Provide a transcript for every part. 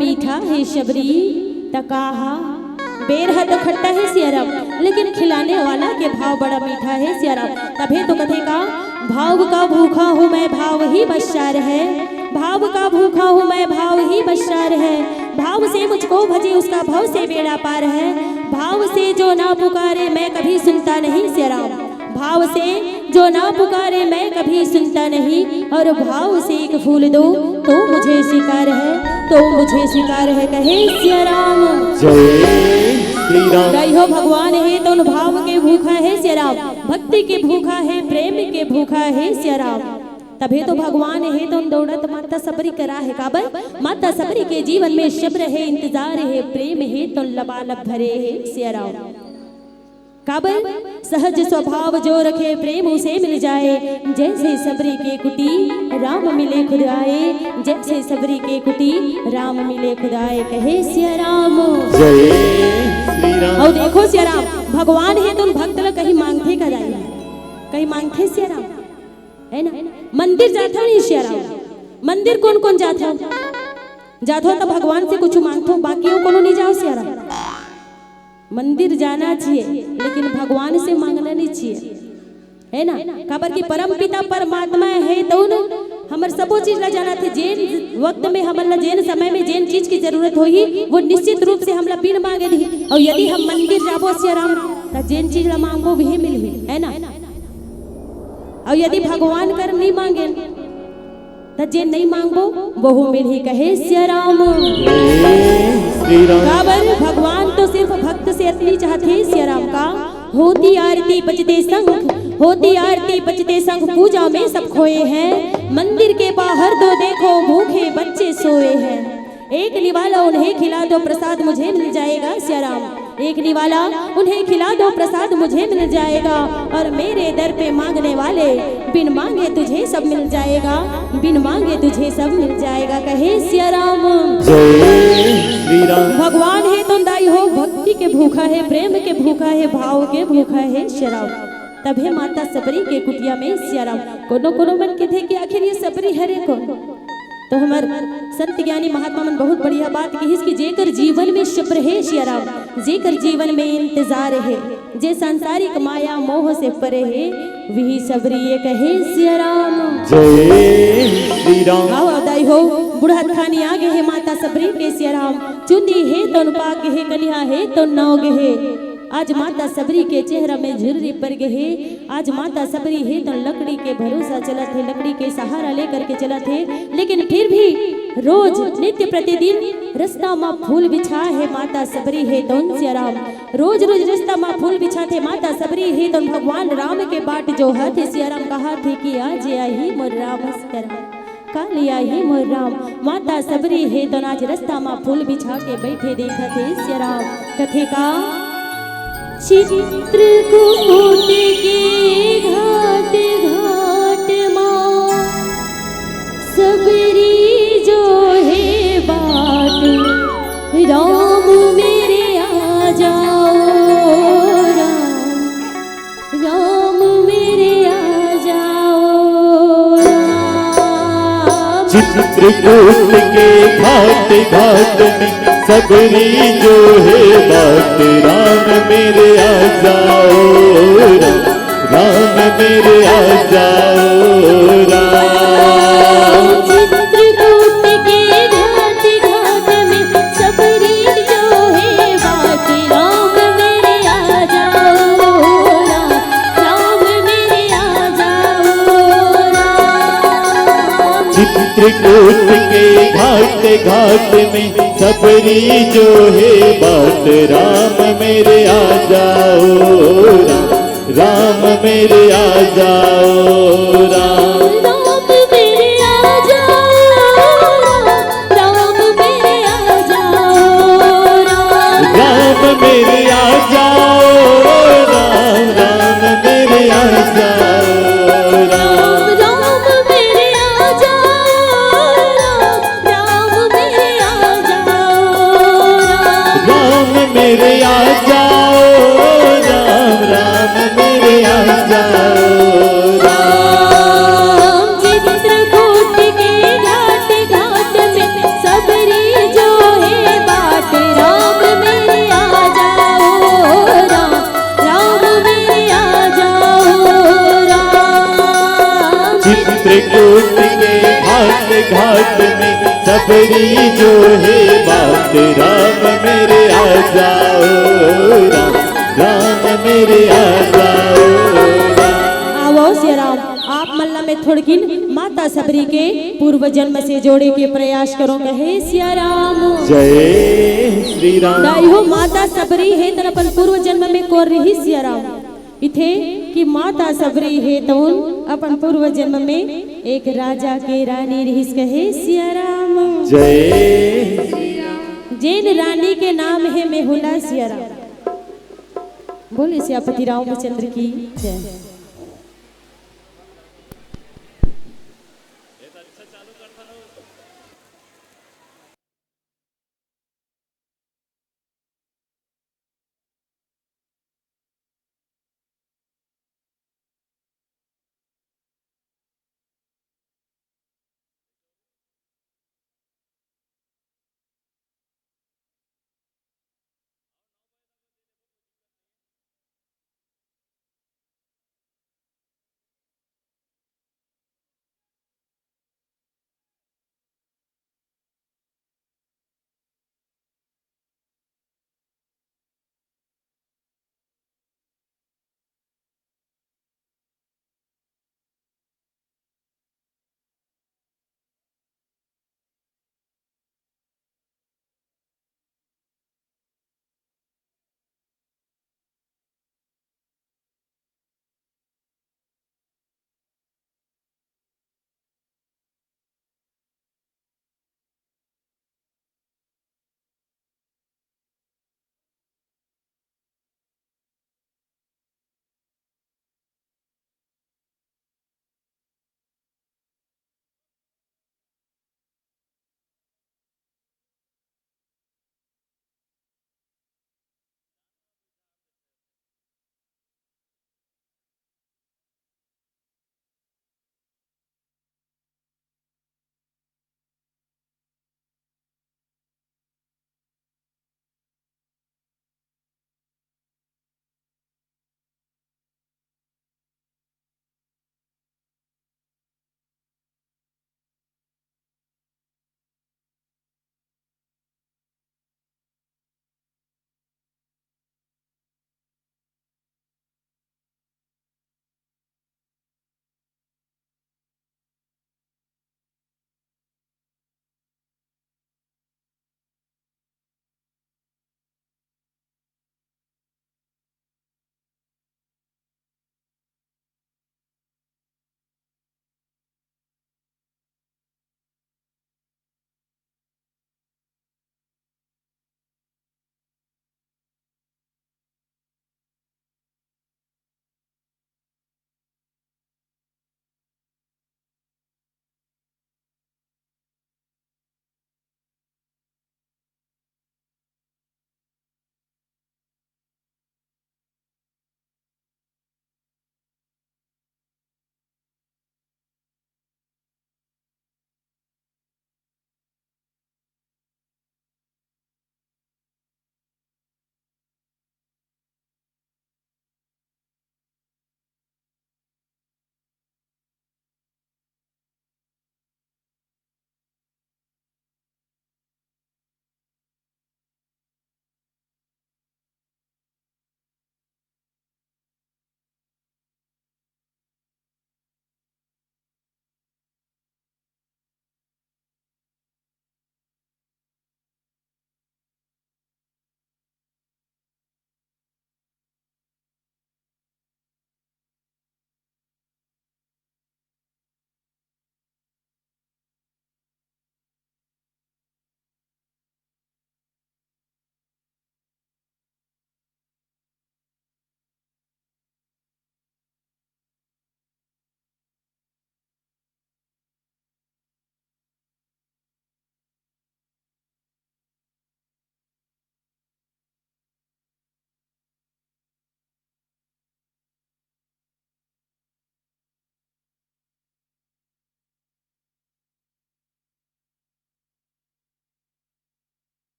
मीठा है शबरी तकाहा, बेरहा तो खट्टा है सियाराम, लेकिन खिलाने वाला के भाव बड़ा मीठा है सियाराम। तभी तो कथे का भाव का भूखा हूँ मैं भाव ही बश्शार है, भाव का भूखा हूँ मैं भाव ही बश्शार है। भाव से मुझको भजे उसका भाव से बेड़ा पार है, भाव से जो ना पुकारे मैं कभी सुनता नहीं सियाराम, भाव से जो ना पुकारे मैं कभी सुनता नहीं। और भाव से एक फूल दो तो मुझे स्वीकार है, तो मुझे स्वीकार है कहे सियाराम। जय श्री राम। गाई हो भगवान है तो उन भाव के भूखा है सियाराम, भक्ति के भूखा है, प्रेम के भूखा है सियाराम। तभी तो भगवान है तो दौड़त माता सबरी करा है काबर, माता सबरी के जीवन में शब्र है, इंतजार है, प्रेम है तो लबालब भरे है सियाराम। काबर सहज स्वभाव जो रखे प्रेम उसे मिल जाए, जैसे सबरी के कुटी राम मिले खुद आए, जैसे सबरी के कुटी राम मिले खुद आए कहे सियाराम। जय श्री राम। और देखो सियाराम भगवान है तो भक्त लोग कहीं मांगते का दाई, कहीं मांगते सियाराम है ना। मंदिर जाता नहीं सियाराम, मंदिर कौन कौन जाता जाता तो भगवान से कुछ मांगतो, बाकी कोनो नहीं जाओ सियाराम। मंदिर जाना चाहिए लेकिन भगवान से मांगना नहीं चाहिए है ना। काबर की परम पिता परमात्मा है तो हमर सबो चीज ला जाना थे, जेन वक्त में हमला जेन समय में जेन चीज की जरूरत होगी वो निश्चित रूप से हमला बिन मांगे दी। और यदि हम मंदिर जाबो सियाराम तो जेन चीज ला मांगो वही मिलही है ना। और यदि भगवान कर नहीं मांगे तो जे नहीं मांगो बहु मिलही कहे सियाराम। श्री राम। काबर भगवान तो सिर्फ भक्त से इतनी चाहते सियाराम का, होती आरती बजते संग, होती आरती बजते संग पूजा में सब खोए हैं, मंदिर के बाहर तो देखो भूखे बच्चे सोए हैं। एक निवाला उन्हें खिला दो प्रसाद मुझे मिल जाएगा सियाराम, एक निवाला उन्हें खिला दो प्रसाद मुझे मिल जाएगा। और मेरे दर पे मांगने वाले बिन मांगे तुझे सब मिल जाएगा, बिन मांगे तुझे सब मिल जाएगा कहे सियाराम। जय श्री राम। भगवान है तो दाई हो भक्ति के भूखा है, प्रेम के भूखा है, भाव के भूखा है सियाराम। तभी माता सबरी के कुटिया में सियाराम कोनो कोनो मन के थे कि आखिर ये सबरी हरे कौन। तो हमार संत ज्ञानी महात्मा मन बहुत बढ़िया बात कही कि जेकर जीवन में शुक्र है सियाराम, जेकर जीवन में इंतजार है, जे सांसारिक माया मोह से परे है वही सबरी ये कहे सियाराम। जय श्री राम। आओ दाई हो बुढ़त खानी आगे है माता सबरी के सियाराम, चुंदी है तो पाग है, कन्या है तो नौग है। आज माता सबरी के चेहरा में झुर्री पड़ गए है, आज माता सबरी है तो लकड़ी के भरोसा चला थे, लकड़ी के सहारा लेकर के चला थे, लेकिन फिर भी रोज नित्य प्रतिदिन रास्ता में फूल बिछा है माता सबरी है तो सियाराम। रोज रोज रास्ता में फूल बिछा थे माता सबरी है तो भगवान राम के बाट जो हाथ सियाराम कहा थे कि आज आई मोर राम कालिया ही मोर राम। माता सबरी है तो आज रास्ता में फूल बिछा के बैठे देखा थे सियाराम। कथे का चित्रकूट के घाट घाट माँ सबरी जो है बाट, राम मेरे आ जाओ राम, राम मेरे आ जाओ राम। चित्रकूट के घाट घाट में सबरी जो है बात, राम मेरे आ जाओ राम, राम मेरे आ जाओ राम। चित्रकूट के घाट घाट में सबरी जो है बात, राम मेरे आ जाओ राम, राम मेरे आ जाओ राम। चित्रकूट के घाट घाट में सबरी जो है बात, राम मेरे आ जाओ राम, राम मेरे आ जाओ राम। राम मेरे आ जाओ राम, राम मेरे आ जाओ राम, राम मेरे आ जाओ राम, राम मेरे आ जाओ राम। राम मेरे आ जाओ राम, राम मेरे आ जाओ राम। राम मेरे आ जाओ राम, राम मेरे आ जाओ राम। चित्रकूट के घाट घाट में सबरी जो सबरी जो है बात, राम मेरे आ जाओ राम, राम मेरे आ जाओ राम। आवो सिया राम, आप मल्ला में थोड़किन माता सबरी के पूर्व जन्म से जोड़े के प्रयास करो, कहे सिया राम। जय श्री राम। दाई हो माता सबरी है तन अपन पूर्व जन्म में कोर रही सिया राम, इथे कि माता सबरी है तो अपन पूर्व जन्म में एक राजा के रानी रहीस, कहे सिया राम। जय जैन रानी के नाम है मेहुला सिया राम। बोले सियापति रामचंद्र की जय।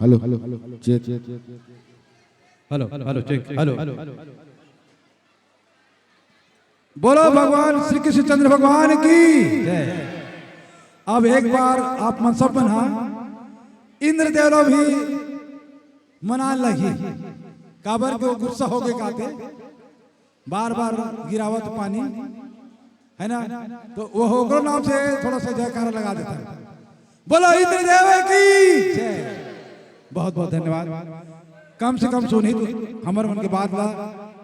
Hello check hello check hello. बोलो भगवान श्री कृष्ण चंद्र भगवान की जय। अब एक बार आप मनसब बना इंद्रदेव भी मना लगी काबर के वो गुस्सा हो गए काते बार बार गिरावत पानी है ना, तो वो होकर नाम से थोड़ा सा जयकारा लगा देता है। बोलो इंद्रदेव की जय। बहुत बहुत धन्यवाद। कम से कम सुनी तो हमारे मन के बाद बा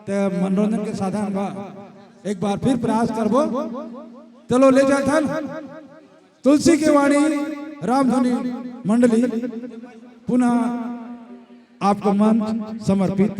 ते मनोरंजन के साधन बा एक बार फिर प्रयास करबो। चलो ले जा थन तुलसी के वाणी रामधनी मंडली पुनः आपको मन समर्पित।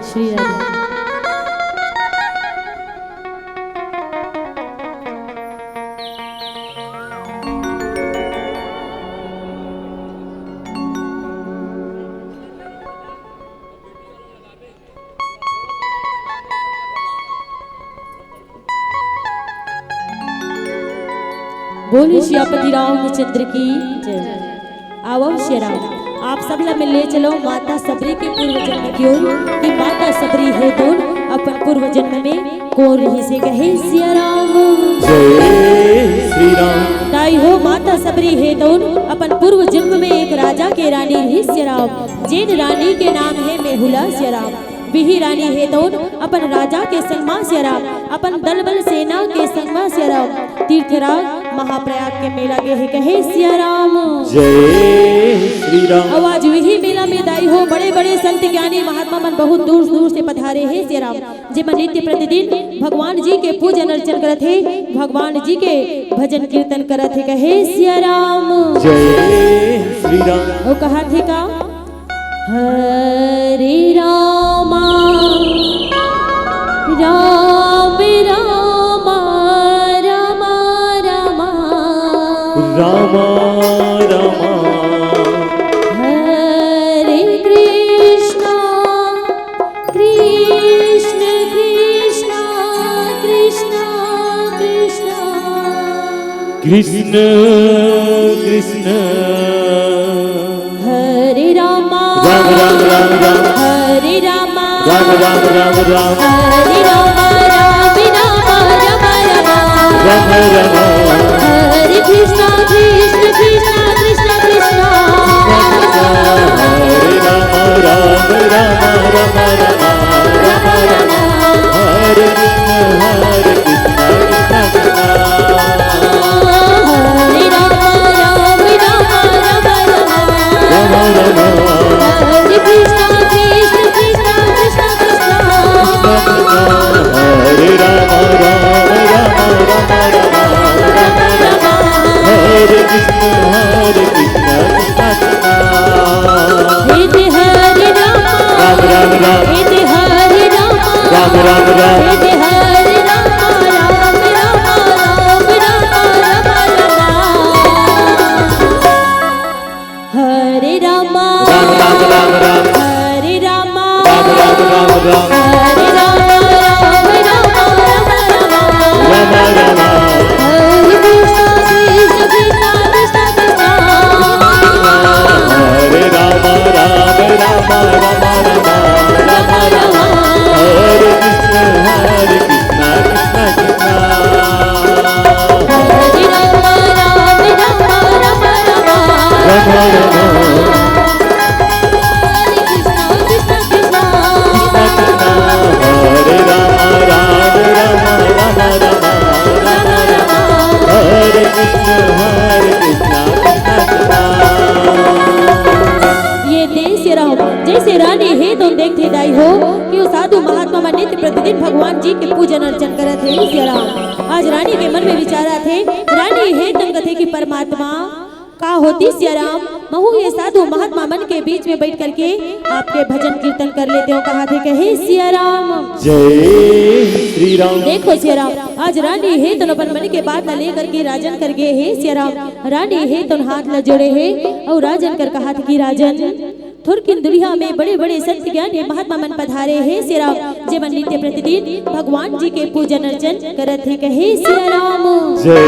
श्री राधे बोली श्यापति रामचंद्र की जय। आओ श्री राम आप सब ला मिल ले चलो माता सबरी के पूर्व जन्म की ओर कि माता सबरी है तो अपन पूर्व जन्म में को रही से कहे सिया राम जय श्री राम। ताई हो माता सबरी है तो अपन पूर्व जन्म में एक राजा के रानी है सिया राम, जिन रानी के नाम है मेहुला सिया राम। बिही रानी है तो अपन राजा के संगमा सिया राम, अपन दल बल सेना के संगमा सिया राम तीर्थराज महाप्रयाग के मेला के है कहे सिया राम जय श्री राम। आवाज वही मेला में दाई हो बड़े बड़े संत ज्ञानी महात्मा मन बहुत दूर दूर से पधारे हैं सिया राम, जिमन नित्य प्रतिदिन भगवान जी के पूजन अर्चन करत है, भगवान जी के भजन कीर्तन करत है कहे सिया राम जय श्री राम। वो कहा थे का हरे रामा राम रामा रामा रामा रामा रामा हरे कृष्णा कृष्ण कृष्णा कृष्णा कृष्णा कृष्ण कृष्ण हरे रामा राम राम राम राम हरे रामा राम राम राम राम हरे रामा राम रामा रामा रामा राम राम हरे कृष्णा कृष्ण कृष्णा कृष्ण कृष्णा हरे राम राम राम राम राम राम राम हरे कृष्ण कृष्ण कृष्ण हरे रामा राम रामा रामा रामा हरे कृष्णा कृष्ण कृष्णा कृष्ण कृष्णा हरे राम राम राम राम राम हरे कृष्ण कृष्ण कृष्ण हे हरे रामा राम राम राम हे हरे रामा राम राम राम हे हरे रामा राम रामा राम रामा हरे रामा राम राम राम राम हरे रामा राम राम राम राम हरे रामा राम रामा राम राम हरे कृष्णा कृष्ण कृष्णा कृष्ण कृष्णा हरे राम राम राम राम राम हरे कृष्ण कृष्ण कृष्ण हरे रामा राम रामा राम राम राम हरे कृष्णा कृष्ण कृष्णा हरे राम राम राम राम राम हरे कृष्ण कृष्ण ये देश राम जैसे रानी है तुम देखते दाई हो कि वो साधु महात्मा मन नित्य प्रतिदिन भगवान जी के पूजन अर्चन करत है सिया राम। आज रानी के मन में विचारा थे रानी है तुम कथे की परमात्मा का होती सिया राम, महू ये साधु महात्मा मन के बीच में बैठ करके आपके भजन कीर्तन कर लेते हो। कहा थे कहे सिया राम जय श्री राम। देखो सिया राम, आज रानी है तो अपन मन के बात ले करके राजन कर गए है सिया राम। रानी है तो हाथ ल जोड़े है और राजन कर कहा था कि राजन थुरकिन दुनिया में बड़े बड़े संत ज्ञानी महात्मा मन पधारे हैं सिया राम, जे मन नित्य प्रतिदिन भगवान जी के पूजन अर्चन करत है। कहे सिया राम जय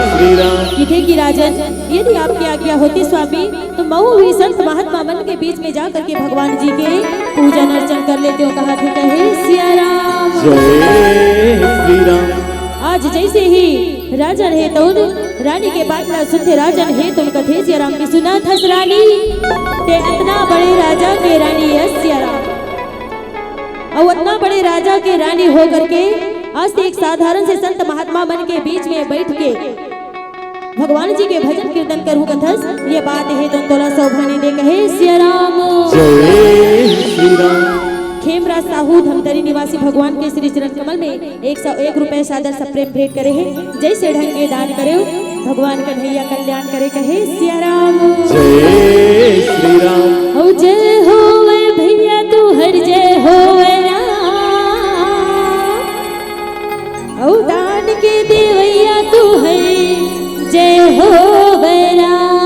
श्री राम। किथे की राजन, यदि आपकी आज्ञा होती स्वामी तो महू हुई संत महात्मा मन के बीच में जा करके भगवान जी के पूजन अर्चन कर लेते हो। कहा थे कहे सिया राम जय श्री राम। आज जैसे ही राजन है तो रानी के बात ला सुनते राजन है तो कथे सिया राम की सुना थस रानी ते इतना बड़े राजा के रानी है सिया राम। और इतना बड़े राजा के रानी हो करके आज से एक साधारण से संत महात्मा मन के बीच में बैठ के भगवान जी के भजन कीर्तन करूं कथस, ये बात है तो तोला सौभानी दे कहे सिया राम जय श्री राम। खेमरा साहू धमतरी निवासी भगवान के श्री चरण कमल में 101 रुपए सादर सप्रेम भेंट करे हैं। जैसे ढंगे दान करे भगवान कन्हैया कल्याण करे। कहे सिया राम जय श्री राम। हो जय हो वे भैया तू हर जय हो वे राम, औ दान के देवैया तू हर जय हो वे राम।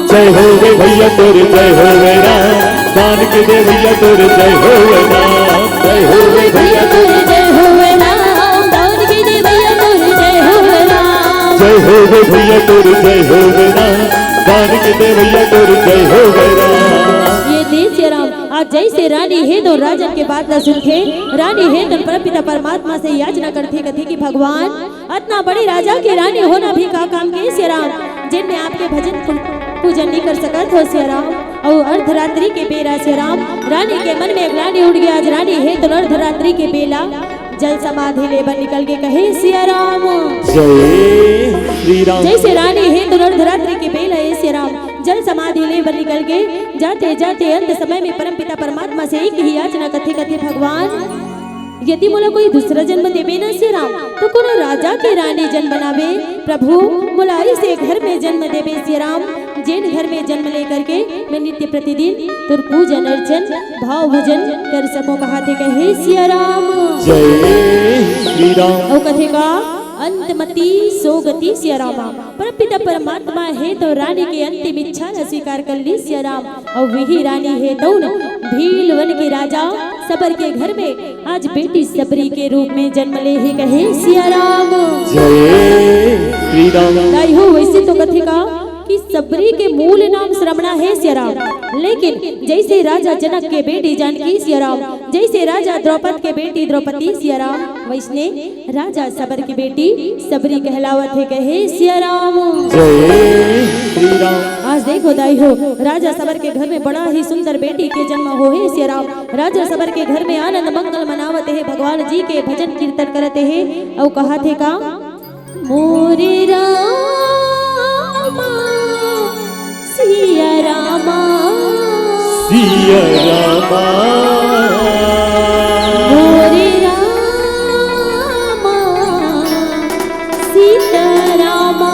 जय हो वे भैया तोरे जय हो वे राम, दान के दे भैया तोरे जय हो वे राम। जय हो वे भैया तोरे जय हो वे राम, दान के दे भैया तोरे जय हो वे राम। जय हो वे भैया तोरे जय हो वे राम, दान के दे भैया तोरे जय हो वे राम। ये देश सिया राम आज जैसे रानी है तो राजन के बात न सुनते, रानी है तो परमपिता परमात्मा से याचना करते कथी कि भगवान इतना बड़े राजा के रानी होना भी का काम के सिया राम, जिनमें आपके भजन पूजन नहीं कर सकत हो सिया राम। और अर्धरात्रि के बेला सिया राम रानी के मन में ग्लानि उड़ गया। आज रानी है तो अर्धरात्रि के बेला जल समाधि लेकर निकल के कहे सिया राम जय श्री राम। जैसे रानी है तो अर्धरात्रि के बेला है सिया राम जल समाधि लेकर निकल के जाते जाते अंत समय में परमपिता परमात्मा से एक ही याचना कथे कथे भगवान यदि मोला कोई दूसरा जन्म देवे न सिया राम तो कोनो राजा के रानी जन्म बनावे। प्रभु मोला से घर में जन्म देवे सिया राम, जिन घर में जन्म लेकर के मैं नित्य प्रतिदिन तुर पूजन अर्चन भाव भजन कर सको। कहा थे कहे सिया राम जय श्री राम। और कथे का अंतमति सोगति सिया रामा, परमपिता परमात्मा है तो रानी के अंतिम इच्छा न स्वीकार कर ली सिया राम। और वही रानी है तो भील वन के राजा सबर के घर में आज बेटी सबरी के रूप में जन्म ले ही कहे सिया राम जय श्री राम। दाई हो वैसे तो कथे का कि सबरी के मूल नाम श्रमणा है सिया राम, लेकिन जैसे राजा जनक के बेटी जानकी सिया राम, जैसे राजा द्रौपद के बेटी द्रौपदी सिया राम, वैसने राजा सबर की बेटी सबरी कहलावत है कहे सिया राम जय श्री राम। आज देखो दाई हो राजा सबर के घर में बड़ा ही सुंदर बेटी के जन्म हो है सिया राम। राजा सबर के घर में आनंद मंगल मनावते है, भगवान जी के भजन कीर्तन करते है। और कहा थे का मोरे रामा सिया रामा सिया रामा मोरे रामा सीता रामा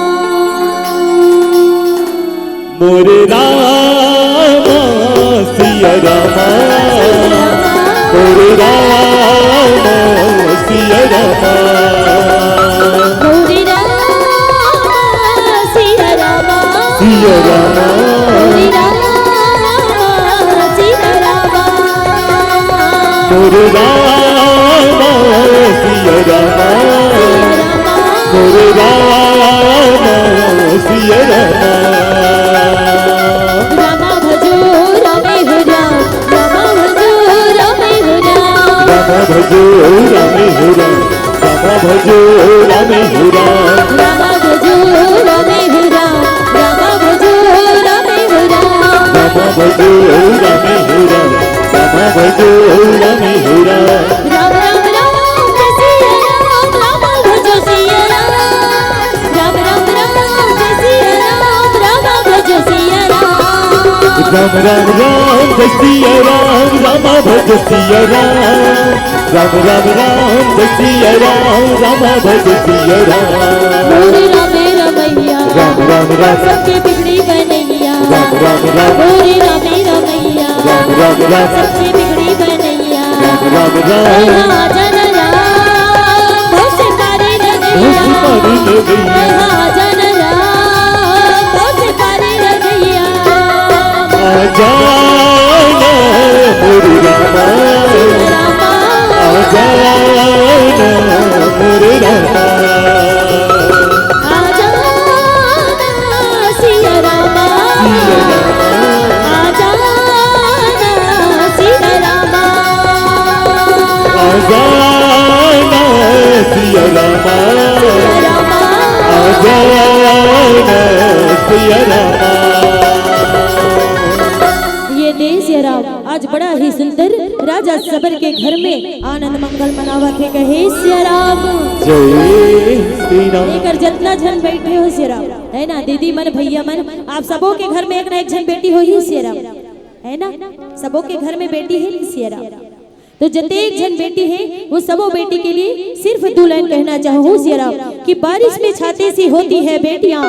मोरे रामा सिया रामा मोरे रामा सिया रामा मोरे रामा सिया रामा सिया रामा मोरे रामा सीता रामा मोरे रामा सिया रामा मोरे रामा सिया रामा। रामा भजो रामे हो राम, रामा भजो रामे हो राम, रामा भजो रामे हो राम, रामा भजो रामे हो राम, रामा भजो रामे हो राम, रामा भजो रामे हो राम, रामा भजो रामे हो राम, रामा भजो रामे हो राम। राम राम राम जय सिया राम, रामा भजो सिया राम, राम राम राम जय सिया राम, रामा भजो सिया राम, राम राम राम जय सिया राम, रामा भजो सिया राम, राम राम राम जय सिया राम, रामा भजो सिया राम। मोरे रामे रमै रमैया राम राम राम सबके बिगड़ी बनैया राम राम राम गोरे रामे रमैया राम राम राम सबके बिगड़ी बनैया राम राम राम जनरा बहुत से पारी रमैया जनरा बहुत से पारी रमैया आजाना मोरे रामा आजाना मोरे रामा सिया रामा आजाना सिया रामा आजाना सिया रामा आजाना सिया रामा। ये देश सिया राम आज बड़ा ही सुंदर राजा सबर के घर में आनंद मंगल मनावा थे कहे सिया राम जय श्री राम। लेकर जितना जन बैठे हो सिया राम है ना दीदी मन भैया मन आप सबों के घर में एक ना एक जन बेटी हो ही सिया राम है ना सबों के घर में बेटी है सिया राम तो जतेक जन बेटी है वो सबों बेटी के लिए सिर्फ दो लाइन कहना चाहूँ सिया राम कि बारिश में छाते सी होती है बेटियां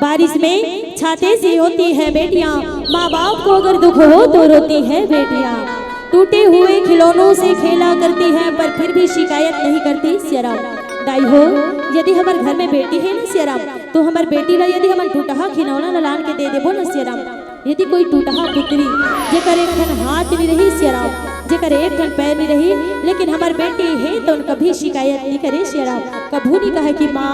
बारिश में छाते सी होती है बेटियां माँ बाप को अगर दुख हो तो रोती है बेटियां टूटे हुए खिलौनों से खेला करती है पर फिर भी शिकायत नहीं करती सिया राम दाई हो यदि हमारे घर में बेटी है ना सिया राम तो हमारे बेटी ला यदि हमारे टूटहा खिलौना न लान के दे देबो ना सिया राम यदि कोई टूटहा पुत्री जेकर एक ठन हाथ नहीं रही सिया राम जेकर एक ठन पैर नहीं रही लेकिन हमारे बेटी है तो उनका भी शिकायत नहीं करे सिया राम कभू नहीं कहे कि माँ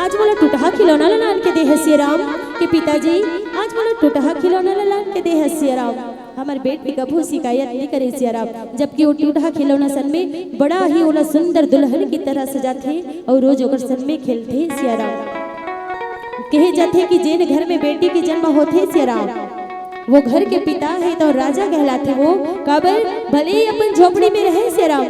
आज मोला टूटहा खिलौना ला लान के दे है सिया राम कि पिताजी आज मोला टूटहा खिलौना ला लान के दे है सिया राम हमारे बेटी कभू शिकायत नहीं करे सिया राम जबकि वो टूटहा खिलौना सन में बड़ा ही ओला सुंदर दुल्हन की तरह सजाते और रोज ओकर सन में खेलते सिया राम कहे जाते कि जिन घर में बेटी के जन्म होते सिया राम वो घर के पिता है तो राजा कहलाते वो काबर भले ही अपन झोपड़ी में रहे सिया राम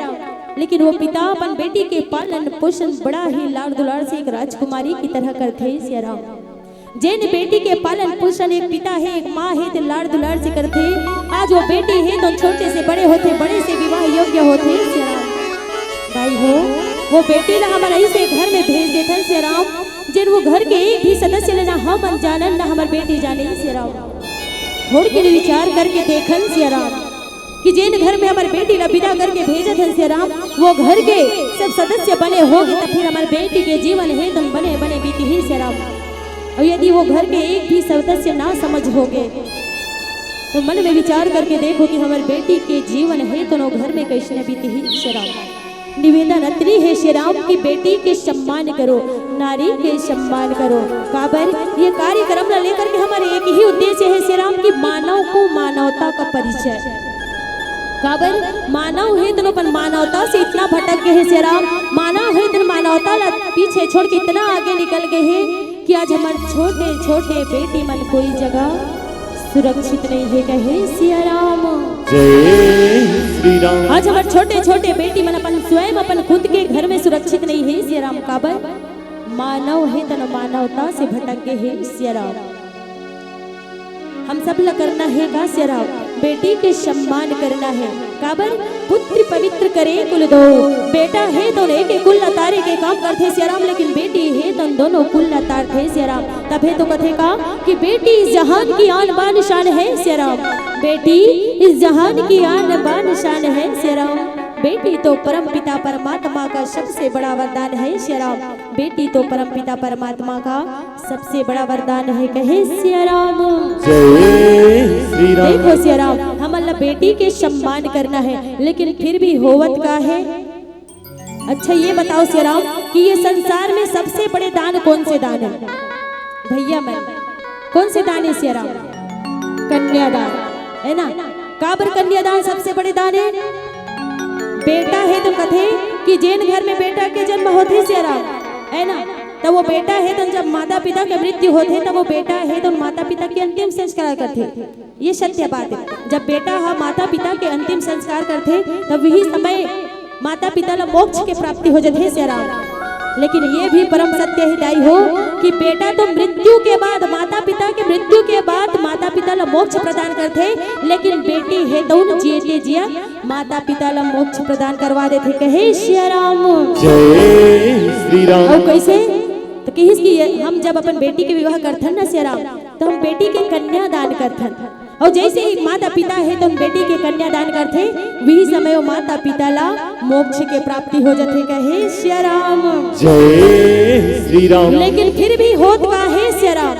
लेकिन वो पिता अपन बेटी के पालन पोषण बड़ा ही लाड़ दुलार से एक राजकुमारी की तरह करते सिया राम जिन बेटी के पालन पोषण एक पिता है एक माँ है तो लाड़ दुलार से करते आज वो बेटी है तो छोटे से बड़े होते बड़े से विवाह योग्य होते सिया राम भाई हो वो बेटी ला हमारा ऐसे घर में भेज देते सिया राम जिन वो घर के एक भी सदस्य लेना हम अनजानन ना हमारे बेटी जाने सिया राम थोड़ के विचार करके देखन सिया राम कि जिन घर में हमारे बेटी ला विदा करके भेजे थे सिया राम वो घर के सब सदस्य बने होगे तो फिर हमारे बेटी के जीवन है तुम बने बने बीती ही सिया राम और यदि वो घर के एक भी सदस्य ना समझ होगे तो मन में विचार करके देखो कि हमारे बेटी के जीवन है तो घर में कैसे बीती ही सिया राम निवेदन अत्री है श्री राम की बेटी के सम्मान करो नारी के सम्मान करो काबर ये कार्यक्रम ला लेकर के हमारे एक ही उद्देश्य है श्री राम की मानव को मानवता का परिचय काबर मानव है तो अपन मानवता से इतना भटक गए हैं श्री राम मानव है तो मानवता ला पीछे छोड़ के इतना आगे निकल गए हैं कि आज हमारे छोटे छोटे बेटी मन कोई जगह सुरक्षित नहीं है कहे सिया राम जय श्री राम। आज हमारे छोटे छोटे बेटी मन अपन स्वयं अपन खुद के घर में सुरक्षित नहीं है सिया राम काबर मानव है तन मानवता से भटक गए है सिया राम हम सब ला करना है का सिया राम बेटी के सम्मान करना है काबर पुत्र पवित्र करे कुल दो बेटा है तो एक कुल अतारे के काम करते सिया राम लेकिन बेटी है तो दोनों कुल अतारते सिया राम तबे तो कथे का कि बेटी इस जहान की आन बान शान है सिया राम बेटी इस जहान की आन बान शान है सिया राम बेटी तो परम पिता परमात्मा का सबसे बड़ा वरदान है सिया राम बेटी तो परम पिता परमात्मा का सबसे बड़ा वरदान है कहे सिया राम जय श्री राम। देखो सिया राम हम अल्लाह बेटी के सम्मान करना है लेकिन फिर भी होवत का है अच्छा ये बताओ सिया राम कि ये संसार में सबसे बड़े दान कौन से दान है भैया मैं कौन से दान है सिया राम कन्यादान है ना काबर कन्यादान सबसे बड़े दान है बेटा है तो कथे कि जिन घर में बेटा के जन्म होते सिया राम है ना तो वो बेटा है तो जब माता पिता के मृत्यु होते तब वो बेटा है तो माता पिता के अंतिम संस्कार करते ये सत्य बात है जब बेटा हा माता पिता के अंतिम संस्कार करते तब वही समय माता पिता ला मोक्ष के प्राप्ति हो जाते सिया राम लेकिन ये भी परम सत्य हिदाई हो कि बेटा तो मृत्यु के बाद माता पिता के मृत्यु के बाद माता पिता ला मोक्ष प्रदान करते लेकिन बेटी है तो उन जिये जिया माता पिता ला मोक्ष प्रदान करवा देते कहे सिया राम जय श्री राम। और कैसे तो कहीं कि हम जब अपन बेटी के विवाह करथन ना सिया राम, तो हम बेटी के कन्या दान करथन। और जैसे एक माता पिता है तो हम बेटी के कन्या दान करथे, वही समय वो माता पिता ला मोक्ष के प्राप्ति हो जाथे। कहे सिया राम जय श्री राम। लेकिन फिर भी होत का है सिया राम,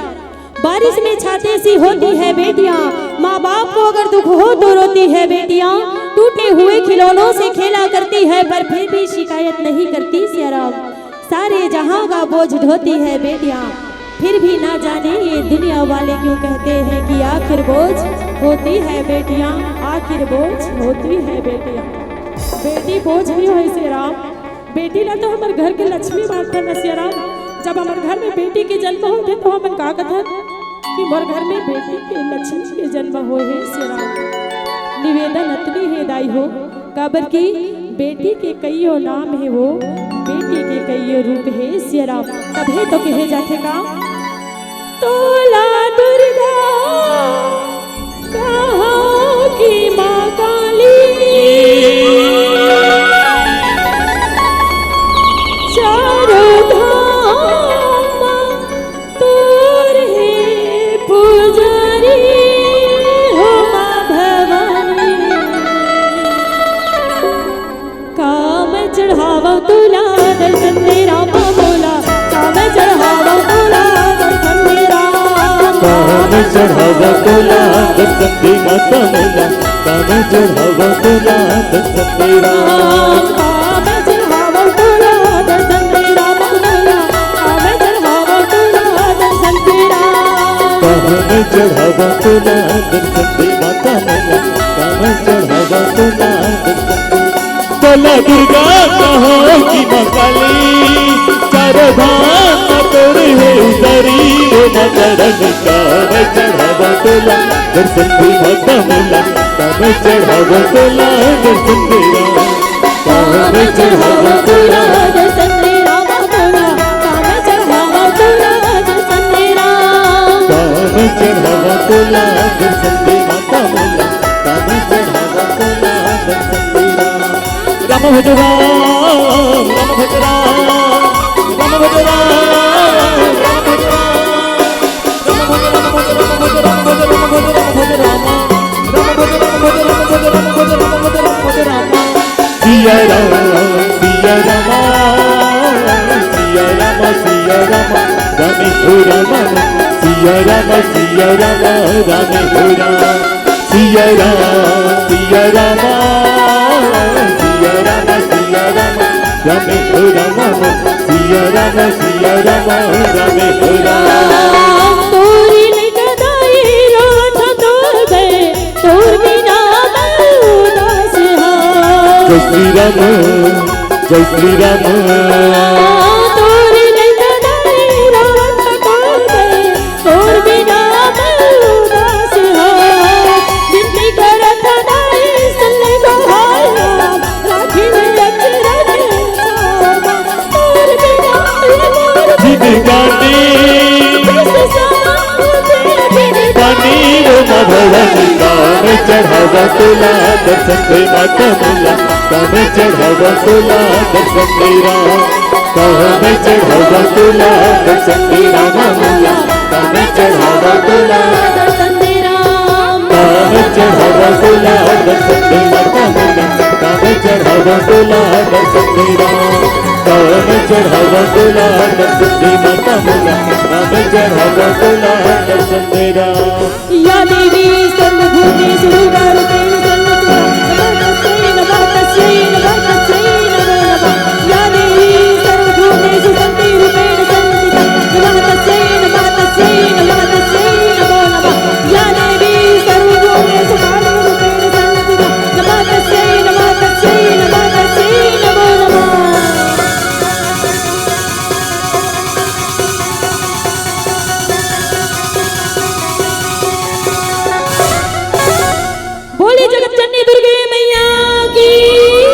बारिश में छाते सी होती है बेटियां, माँ बाप को अगर दुख हो तो रोती है बेटियां, टूटे हुए खिलौनों से खेला करती है पर फिर भी शिकायत नहीं करती सिया राम। सारे जहां का बोझ ढोती है बेटियां, फिर भी ना जाने ये दुनिया वाले क्यों कहते हैं कि आखिर बोझ होती है बेटियां, आखिर बोझ होती है बेटियां। बेटी बोझ नहीं हो सिया राम, बेटी ना तो हमारे घर के लक्ष्मी मानते न सिया राम। जब हमारे घर में बेटी के जन्म होते तो हम का कथन कि हमारे घर में बेटी के लक्ष्मी के जन्म हो है सिया राम। निवेदन अतनी है दाई हो, काबर की बेटी के कईयों नाम है वो, बेटी के कईयों रूप है सिया राम। तभी तो कहे जाते का तोला दुर्गा कहाँ की माँ काली, चारों धाम तोर है पुजारी हो माँ भवानी। काम चढ़ावा तुला दर्शन तेरा बोला, काम चढ़ावा तुला दर्शन तेरा, काम चढ़ावा तुला दर्शन तेरा कमला, काम चढ़ावा तुला दर्शन तेरा, काम चढ़ावा तुला दर्शन तेरा बोला, काम चढ़ावा तुला दर्शन तेरा, काम चढ़ावा तुला दर्शन तेरा कमला, काम चढ़ावा तुला दर्शन तेरा। बोला दुर्गा कहाँ की माँ काली, चारों धाम तोड़ है उतारी वो माता रानी। काम चढ़ावा तुला दर्शन तेरा कमला, काम चढ़ावा तुला दर्शन तेरा, काम चढ़ावा तुला दर्शन तेरा बोला, काम चढ़ावा तुला दर्शन तेरा, काम चढ़ावा तुला दर्शन तेरा कमला, काम चढ़ावा तुला दर्शन तेरा। राम भज राम, राम भज राम, राम भज राम, राम भज राम, सिया राम, सिया राम, सिया राम, सिया राम, रामे हो राम, सिया राम, सिया राम, रामे हो राम, सिया राम, सिया राम, सिया राम, सिया राम, रामे हो राम, सिया राम, सिया राम, रामे हो राम। तोरी निकदाई रात तो गए, तोर बिना उदास है। जय श्री राम, जय श्री राम, तोरी निकदाई रात तो गए, तोर बिना उदास है। जिनकी करत नाई सल्ले बहाया, राखी में अचरज सामा, तोर बिना जिनगानी पानी वो माँ भवानी। काम चढ़ावा तुला दर्शन तेरा कमला, काम चढ़ावा तुला दर्शन तेरा, काम चढ़ावा तुला दर्शन तेरा कमला, काम चढ़ावा तुला दर्शन तेरा, काम चढ़ावा तुला दर्शन तेरा कमला, काम चढ़ावा तुला दर्शन तेरा, काम चढ़ावा तुला दर्शन तेरा कमला, काम चढ़ावा तुला दर्शन तेरा। या देवी सर्वभूतेषु रूपारूपेण संस्थिता, नमस्तस्यै नमस्तस्यै नमस्तस्यै नमो नमः। या देवी सर्वभूतेषु शक्तिरूपेण संस्थिता, नमस्तस्यै नमस्तस्यै नमस्तस्यै नमो नमः। या देवी सर्वभूतेषु कालरूपेण संस्थिता, नमस्तस्यै नमस्तस्यै नमस्तस्यै नमो नमः। बोली जगत जननी दुर्गे मैया की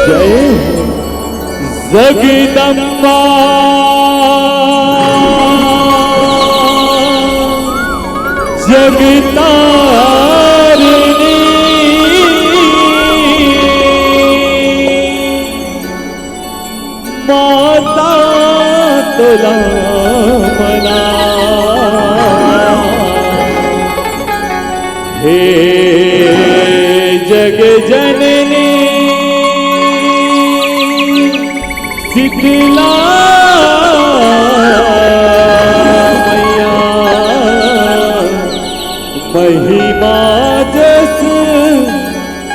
जय जगदम्बा जगतारिणी माता तुला हे जग जननी शीतला मैया महिमा जस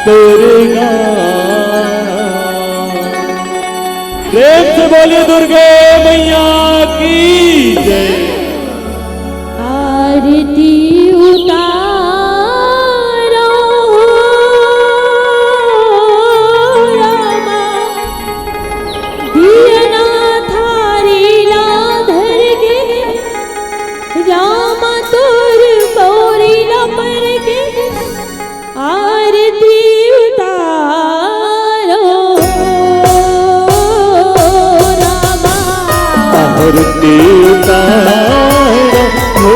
तेरे प्रेम से बोलिए दुर्गे मैया की जय। आरती उतारो रामा दियना थारी ला धर गे रामा तोर पौरी ला पर गे आरती उतारो रामा आरती उतारो हो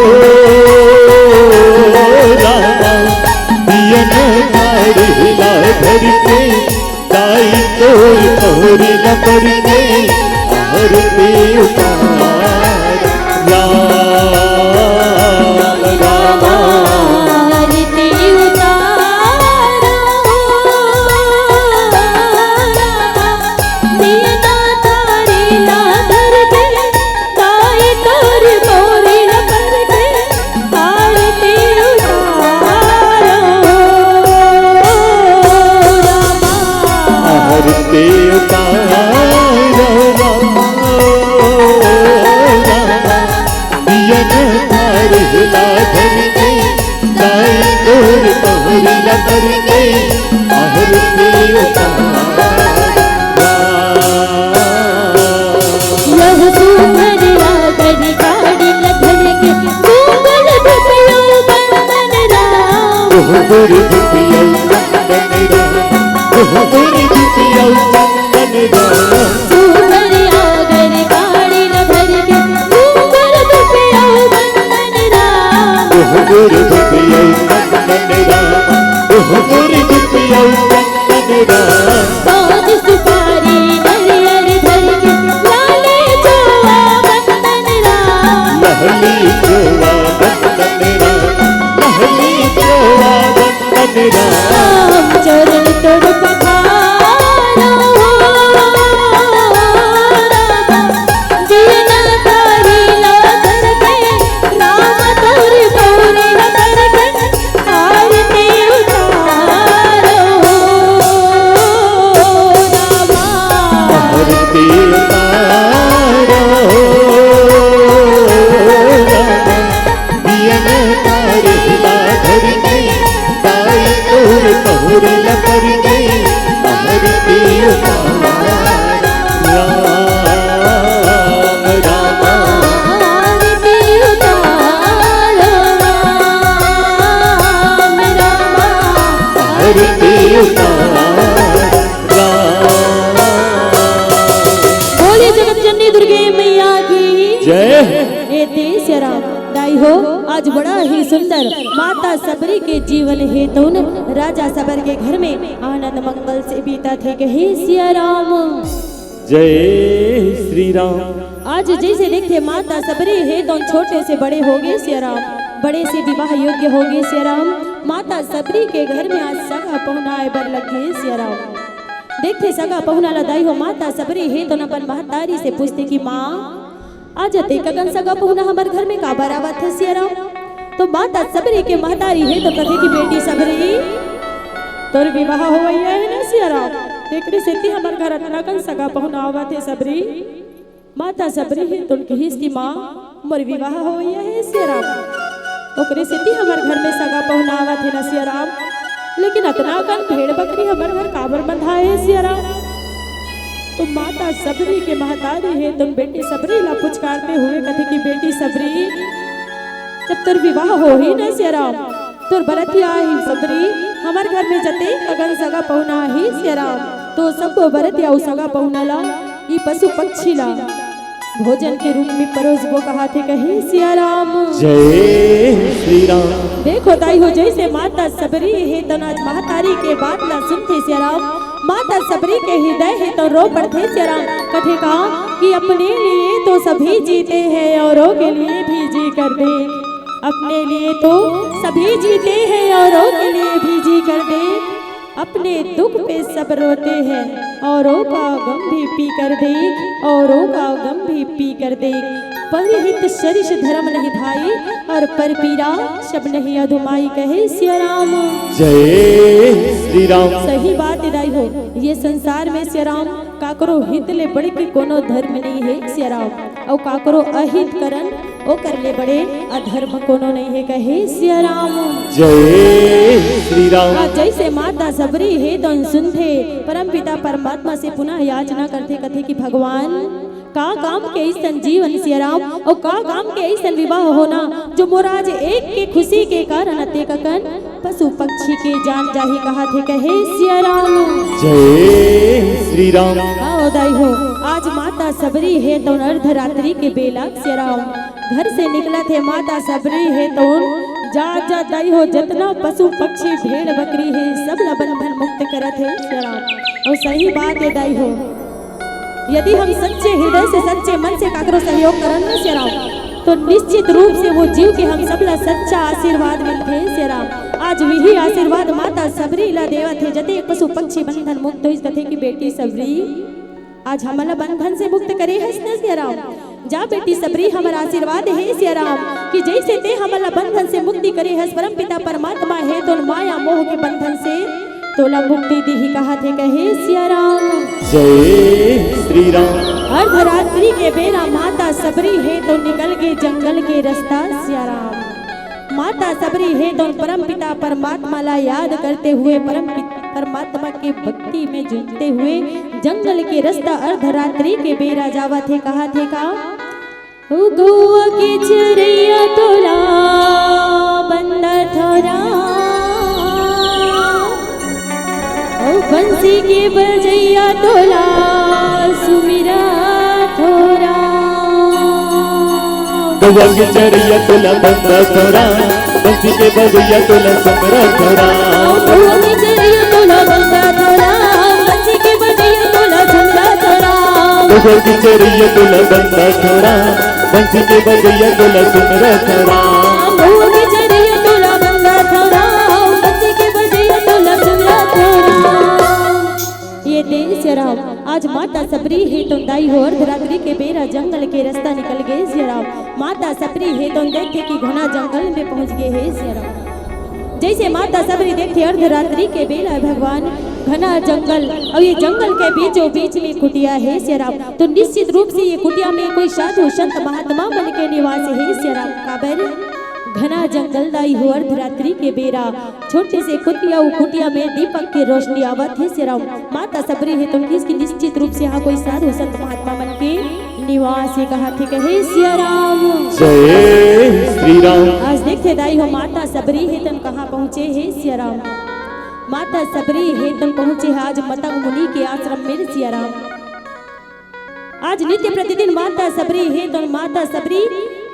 रामा दियन थारी ला धर के दाई तोर पौरी ला पर के आरती उतारो राम रामा आरती उतारो रामा दियना थारी ला धर के दाई तोर पौरी ला पर के आरती उतारो रामा आरती उतारो रामा दियन थारी ला धर के दाई तोर पौरी ला पर के आरती यह सुंदर रागर गाड़ी लधर के मंगल भुपियो बंदन राम गुरु दुतिया चंदन गुरु दुतिया चंदन सुंदर रागर गाड़ी लधर के मंगल भुपियो बंदन राम गुरु दुतिया चंदन गुरु दुतिया चंदन पान सुपारी नरियर धर के लाले जोआ बंदन राम लहली जोआ बंदन लहली जोआ बंदन राम चरण तोड़ पखारो रामा दियना थारी ला धर के राम तोर पौरी ला पर के आरती उतारो रामा आरती उतारो रामा दियन थारी ला धर के दाई तोर पौरी ला पर के आरती उतारो राम रामा आरती उतारो राम रामा आरती उतारो राम। बोलिए जगत जननी दुर्गे मैया की जय हे देश राम दाई हो आज बड़ा ही सुंदर माता सबरी के जीवन हेतु राजा सबर के घर में आनंद मंगल से बीता थे कहे सिया राम। जय श्री राम। आज जैसे देखते माता सबरी है तो छोटे से बड़े हो गए सिया राम, बड़े से विवाह योग्य हो गए सिया राम। माता सबरी के घर में आज सगा पहुना बर लग गए सिया राम। देखते सगा पहुना लदाई हो माता सबरी है तो अपन महतारी से पूछते कि माँ आज ते कगन सगा पहुना हमारे घर में का बरावत है सिया राम। तो माता सबरी के महतारी है तो कथे की बेटी सबरी तोर विवाह हो गई है ना सिया राम। देखने से ती हमारे घर अतनाकन सगा पहुना आवत है सबरी। माता सबरी है तो उनकी हिस्ती माँ मोर विवाह हो गई है सिया राम। ओकरे से ती हमारे घर में सगा पहुना आवत है ना सिया राम। लेकिन अतनाकन भेड़ बकरी हमारे घर काबर बंधा है सिया राम। तो माता सबरी के महतारी है तुम बेटी सबरी ला पुचकारते हुए कथे की बेटी सबरी जब तोर विवाह हो ही ना सिया राम तोर बरतिया ही सबरी हमारे घर में जते अगन सगा पहुना ही सिया राम। तो सब बरतिया उ सगा पहुना ला ई पशु पक्षी ला भोजन के रूप में परोस वो कहा थे कहे सिया राम। जय श्री राम। देखो ताई हो जैसे माता सबरी है तो आज महतारी के बात ना सुनते सिया राम। माता सबरी के हृदय है तो रो पड़ते सिया राम। कथे कहा कि अपने लिए तो सभी जीते हैं औरों के लिए भी जी कर दे। अपने लिए तो सभी जीते हैं औरों के लिए भी जी कर दे। अपने दुख पे सब रोते हैं औरों का गम भी पी कर देख, औरों का गम भी पी कर देख। परहित शरीष धर्म नहीं भाई और पर पीरा शब नहीं अधुमाई कहे सिया राम। जय श्री राम। सही बात दाई हो, ये संसार में सिया राम काकरो हित ले बड़े के कोनो धर्म नहीं है सिया राम, और काकरो अहित करन ओ कर ले बड़े अधर्म कोनो नहीं है कहे सिया राम। जय श्री राम। जैसे माता सबरी है तो सुनते परम पिता परमात्मा से पुनः याचना करते कथे कि भगवान का काम के ऐसन जीवन सिया राम, और का काम के ऐसन विवाह होना जो मोराज एक के खुशी के कारण अते ककन पशु पक्षी के जान जाही कहा थे कहे सिया राम। जय श्री राम। आओ दाई हो, आज माता सबरी है तो अर्धरात्रि के बेला सिया राम घर से निकला थे। माता सबरी है तो जा दाई हो जितना पशु पक्षी भेड़ बकरी है सब ला बंधन मुक्त करत है सिया राम। और सही बात है दाई हो, यदि हम सच्चे हृदय से सच्चे मन से काकरो सहयोग करन न सिया राम तो निश्चित रूप से वो जीव के हम सब ला सच्चा आशीर्वाद मिलते हैं सिया राम। आज वही आशीर्वाद माता सबरी ला देवत है जते पशु पक्षी बंधन मुक्त हुई कथे की बेटी सबरी आज हमारा बंधन से मुक्त करे है सिया राम। जा बेटी सबरी हमारा आशीर्वाद है सिया राम कि जैसे ते हमारा बंधन से मुक्ति करे है परम पिता परमात्मा है तो माया मोह के बंधन से तोला मुक्ति दी कहा थे कहे सिया राम। जय श्री राम। अर्धरात्रि के बेरा माता सबरी है तो निकल गए जंगल के रास्ता सिया राम। माता सबरी है तो परम पिता परमात्मा ला याद करते हुए परमात्मा के भक्ति में जुटते हुए जंगल के रास्ता अर्धरात्रि के बेरा जावा थे कहा थे का गौआ के चरैया तोला बंदा थोरा बंसी के बजैया तोला सुमिरा थोरा। गौआ के चरैया तोला बंदा थोरा बंसी के बजैया तोला सुमिरा थोरा। गौआ के चरैया तोला बंदा थोरा बंसी के बजैया तोला सुमिरा थोरा। गौआ के चरैया तोला बंदा थोरा बंसी के बजैया तोला सुमिरा थोरा। गौआ के चरैया तोला बंदा थोरा बंसी के बजैया तोला सुमिरा थोरा। ये देश राम आज माता सबरी है तो दाई हो अर्धरात्रि के बेरा जंगल के रास्ता निकल गए सिया राम। माता सबरी है तो देखे कि घना जंगल में पहुंच गए है सिया राम। जैसे माता सबरी देखते अर्धरात्रि के बेला भगवान घना जंगल और ये जंगल के बीचों बीच में कुटिया है सिया राम तो निश्चित रूप से ये कुटिया में कोई साधु संत महात्मा मन के निवास है सिया राम। काबर घना जंगल दाई हो अर्धरात्रि के बेरा छोटे से कुटिया में दीपक की रोशनी आवत है सिया राम। माता सबरी है तो इसकी निश्चित रूप से यहाँ कोई साधु संत महात्मा मन के निवास है कहा थे कहे सिया राम। जय श्री राम। आज देखते दाई हो माता सबरी है तन कहाँ पहुँचे है सिया राम। माता सबरी है तन पहुँचे है आज मतंग मुनि के आश्रम में सिया राम। आज नित्य प्रतिदिन माता सबरी है तो माता सबरी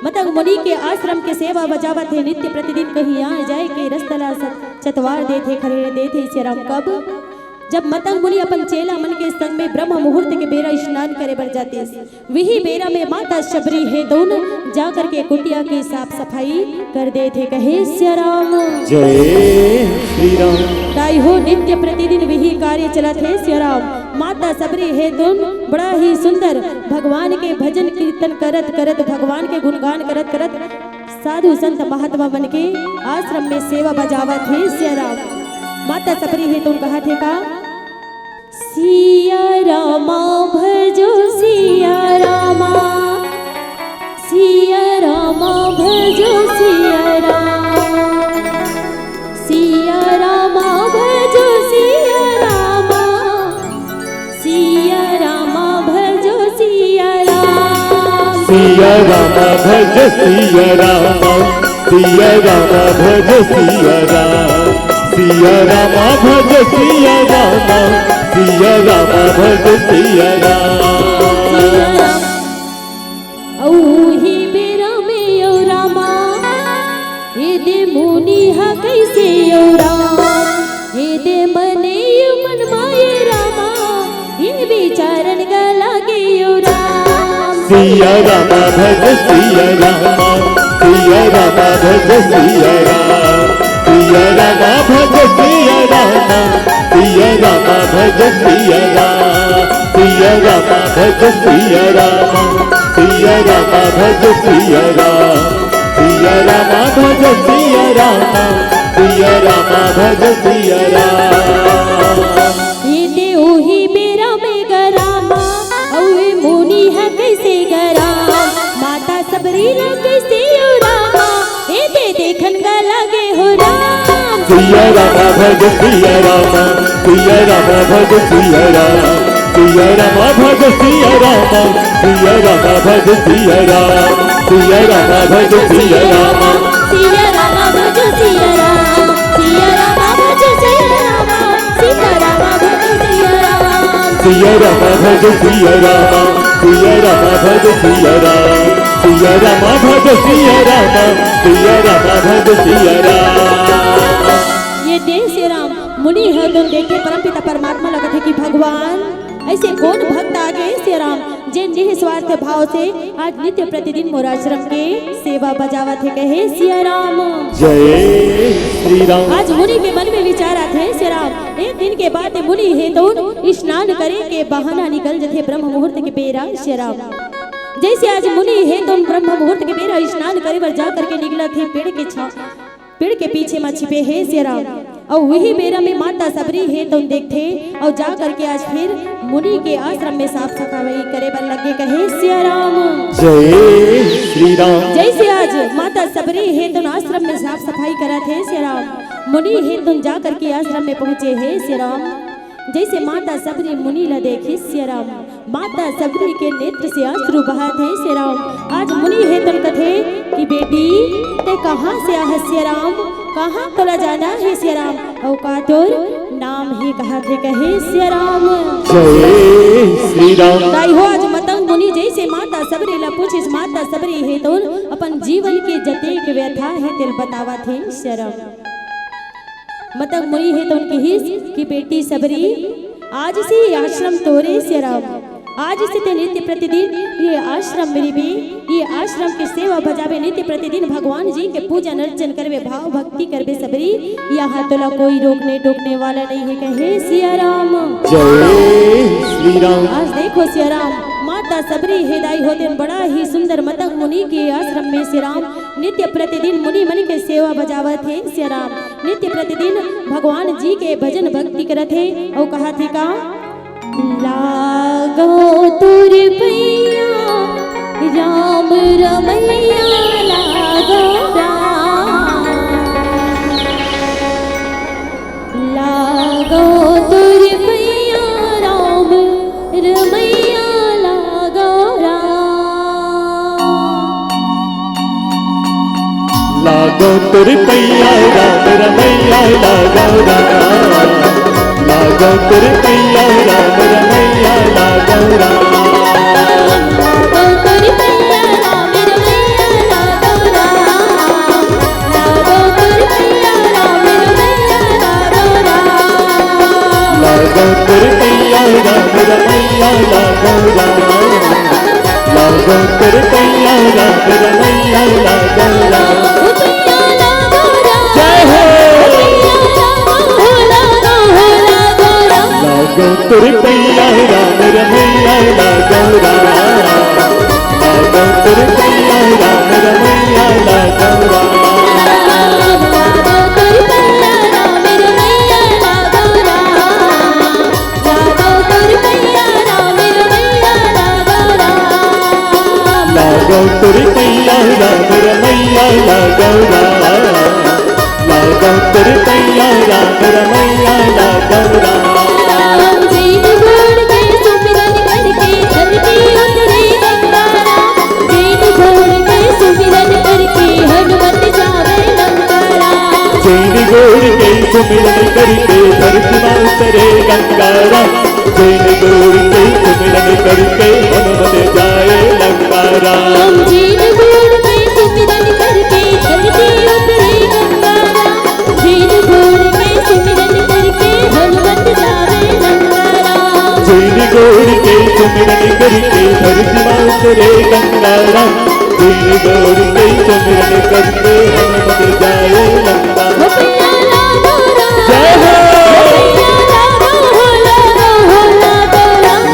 मतंग मुनि के आश्रम के सेवा बजावत है। नित्य प्रतिदिन कहीं आ जाए के रस्तला चतवार दे थे खड़े दे थे सिया राम। कब जब मतंग मुनि अपन चेला मन के संग में ब्रह्म मुहूर्त के बेरा स्नान करे बर जाते वही बेरा में माता सबरी है दोनों जा करके कुटिया की साफ सफाई कर दे थे कहे सिया राम। जय श्री राम। दाई हो नित्य प्रतिदिन वही कार्य चलत है सिया राम। माता सबरी है तुम बड़ा ही सुंदर भगवान के भजन कीर्तन करत करत भगवान के गुणगान करत करत साधु संत महात्मा बन के आश्रम में सेवा बजावत है सिया राम। माता सबरी है तुम कहा थे का सिया रामा भजो सिया रामा भजो सिया रामा भजो सिया रामा भजो सिया राम। सिया रामा भज सिया रामा सिया रामा भज सिया राम। सिया रामा भज सिया रामा सिया रामा भज सिया राम। औही बेरा में यो रामा हे दे मुनि हा कैसे यो रामा हे दे मने यो मन माये रामा हे विचारन गला के यो राम। सिया रामा भज सिया रामा सिया रामा भज सिया राम, सिया रामा भज सिया रामा, सिया रामा भज सिया राम, सिया रामा भज सिया रामा, सिया रामा भज सिया राम, सिया रामा भज सिया रामा, सिया रामा भज सिया राम। ये देऊ ही मेरा में गरामा औए मुनि है कैसे गराम, माता सबरी ना कैसे रामा, ये दे देखन गा लगे हो राम। सिया रामा भज सिया रामा, सिया रामा भज सिया राम, सिया रामा भज सिया रामा, सिया रामा भज सिया राम, सिया रामा भज सिया रामा, सिया रामा भज सिया राम, सिया रामा भज सिया रामा, सीता रामा भज सिया राम। सिया रामा भज सिया रामा, सिया रामा भज सिया राम, सिया रामा भज सिया रामा, सिया रामा भज सिया राम। ये देख श्री राम मुनि है तुम देखे परमपिता परमात्मा लगत है कि भगवान ऐसे कौन भक्त आगे श्री राम जिन निस्वार्थ भाव से आज नित्य प्रतिदिन मोराश्रम के सेवा बजावत है कहे सिया राम। जय श्री राम। आज मुनि के मन में विचार आते हैं श्री राम, एक दिन के बाद मुनि है तो स्नान करे के बहाना निकल जथे ब्रह्म मुहूर्त के बेरा श्री राम। जैसे आज मुनि है तो ब्रह्म मुहूर्त के बेरा स्नान करे बर जा करके निकला थे पेड़ के पीछे में छिपे है श्री राम, और वही बेरा में माता सबरी है तुम देखते और जा करके आज फिर मुनि के आश्रम में साफ सफाई करे बर लगे कहे सिया राम। जय श्री राम। जैसे आज माता सबरी है तुम आश्रम में साफ सफाई करा थे सिया राम, मुनि है तुम जा करके आश्रम में पहुंचे है सिया राम। जैसे माता सबरी मुनि ला देखी सिया राम, माता सबरी के नेत्र से अश्रु बहात है सिया राम। आज मुनि है तुम कथे कि बेटी ते कहाँ से आ सिया राम, कहाँ तोला जाना है सिया राम, और का तोर नाम ही कहा थे कहे सिया राम। जय श्री राम। ताई हो आज मतंग मुनि जैसे माता सबरी ला पूछिस, माता सबरी है तो अपन जीवन के जतेक व्यथा है तिल बतावा थे सिया राम। मतंग मुनि है तो उनकी हिस कि बेटी सबरी आज से ये आश्रम तोरे सिया राम, आज से ते नित्य प्रतिदिन ये आश्रम मेरी भी ये आश्रम की सेवा बजावे, नित्य प्रतिदिन भगवान जी के पूजन अर्चन करवे, भाव भक्ति करवे सबरी, यहाँ तोला कोई रोकने टोकने वाला नहीं है कहे सिया राम। जय श्री राम। आज देखो सिया राम माता सबरी हृदय होते बड़ा ही सुंदर मतंग मुनि के आश्रम में सिया राम नित्य प्रतिदिन मुनि मन के सेवा बजावत है सिया राम, नित्य प्रतिदिन भगवान जी के भजन भक्ति करत है और कहा थे का लागो तुर पैया राम रमैया लागो राम, लागो तुर पैया राम रमैया लागो राम। लागो तुर पैया राम रमैया लागो राम, लागो तुर पैया राम रमैया लागो राम, लागो तुर पैया राम रमैया लागो राम, लागो तुर पैया राम रमैया लागो राम, लागो तुर पैया राम रमैया लागो राम, लागो तुर पैया राम रमैया लागो राम। जय हो। लागो तुर पैया राम रमैया लागो राम, लागो तुर पैया राम रमैया लागो राम, लागो तुर पैया राम रमैया लागो राम, लागो तुर पैया राम रमैया लागो राम, लागो तुर पैया राम रमैया लागो राम, लागो तुर पैया राम रमैया लागो राम। जैन घोड़ के सुमिरन करके धरती उतरे गंगा राम, जैन घोड़ के सुमिरन करके हनुमत जावे लंका राम, जैन घोड़ के सुमिरन करके धरती मां उतरे गंगा राम, जैन घोड़ के सुमिरन करके हनुमत जाए लंका राम, जैन घोड़ के सुमिरन करके धरती उतरे गंगा राम, जैन घोड़ के सुमिरन करके हनुमत जावे लंका राम, जैन घोड़ के सुमिरन करके धरती मां उतरे गंगा राम, दिन दौड़ के चंद्रन करते हम मर जाए लंबा। हो पिया लागो राम, जय हो पिया लागो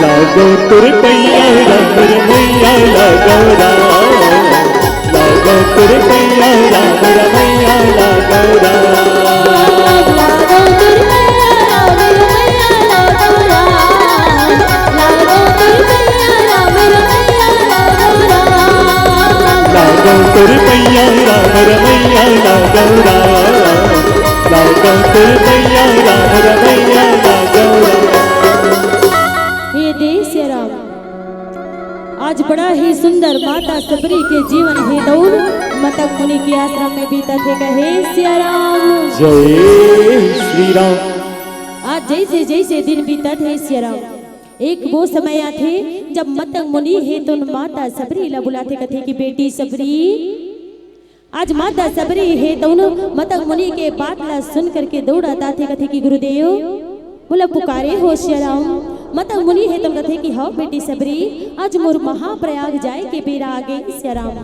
लागो तुर पैया राम रमैया लागो राम, लागो तुर पैया राम रमैया लागो राम। लागो तुर पैया राम रमैया लागो राम, लागो तुर पैया राम रमैया लागो राम। लागो तुर पैया राम रमैया लागो राम, लागो तुर पैया राम रमैया लागो राम। हे देश राम, आज बड़ा ही सुंदर माता सबरी के जीवन है दौड़ मतक मुनि के आश्रम में बीता थे कहे सिया राम। जय श्री राम। आज जैसे जैसे दिन बीता थे सिया राम, एक वो समय आते जब मतक मुनि है तो माता सबरी ला बुलाते कथे की बेटी सबरी। आज माता सबरी है दोनों मतक मुनि के बात ला सुन करके दौड़ाता थे कथे की गुरुदेव बोला पुकारे हो सिया राम। मतक मुनि है तुम कथे की हाँ बेटी सबरी, आज मोर महाप्रयाग जाए के बेरा आगे सिया राम।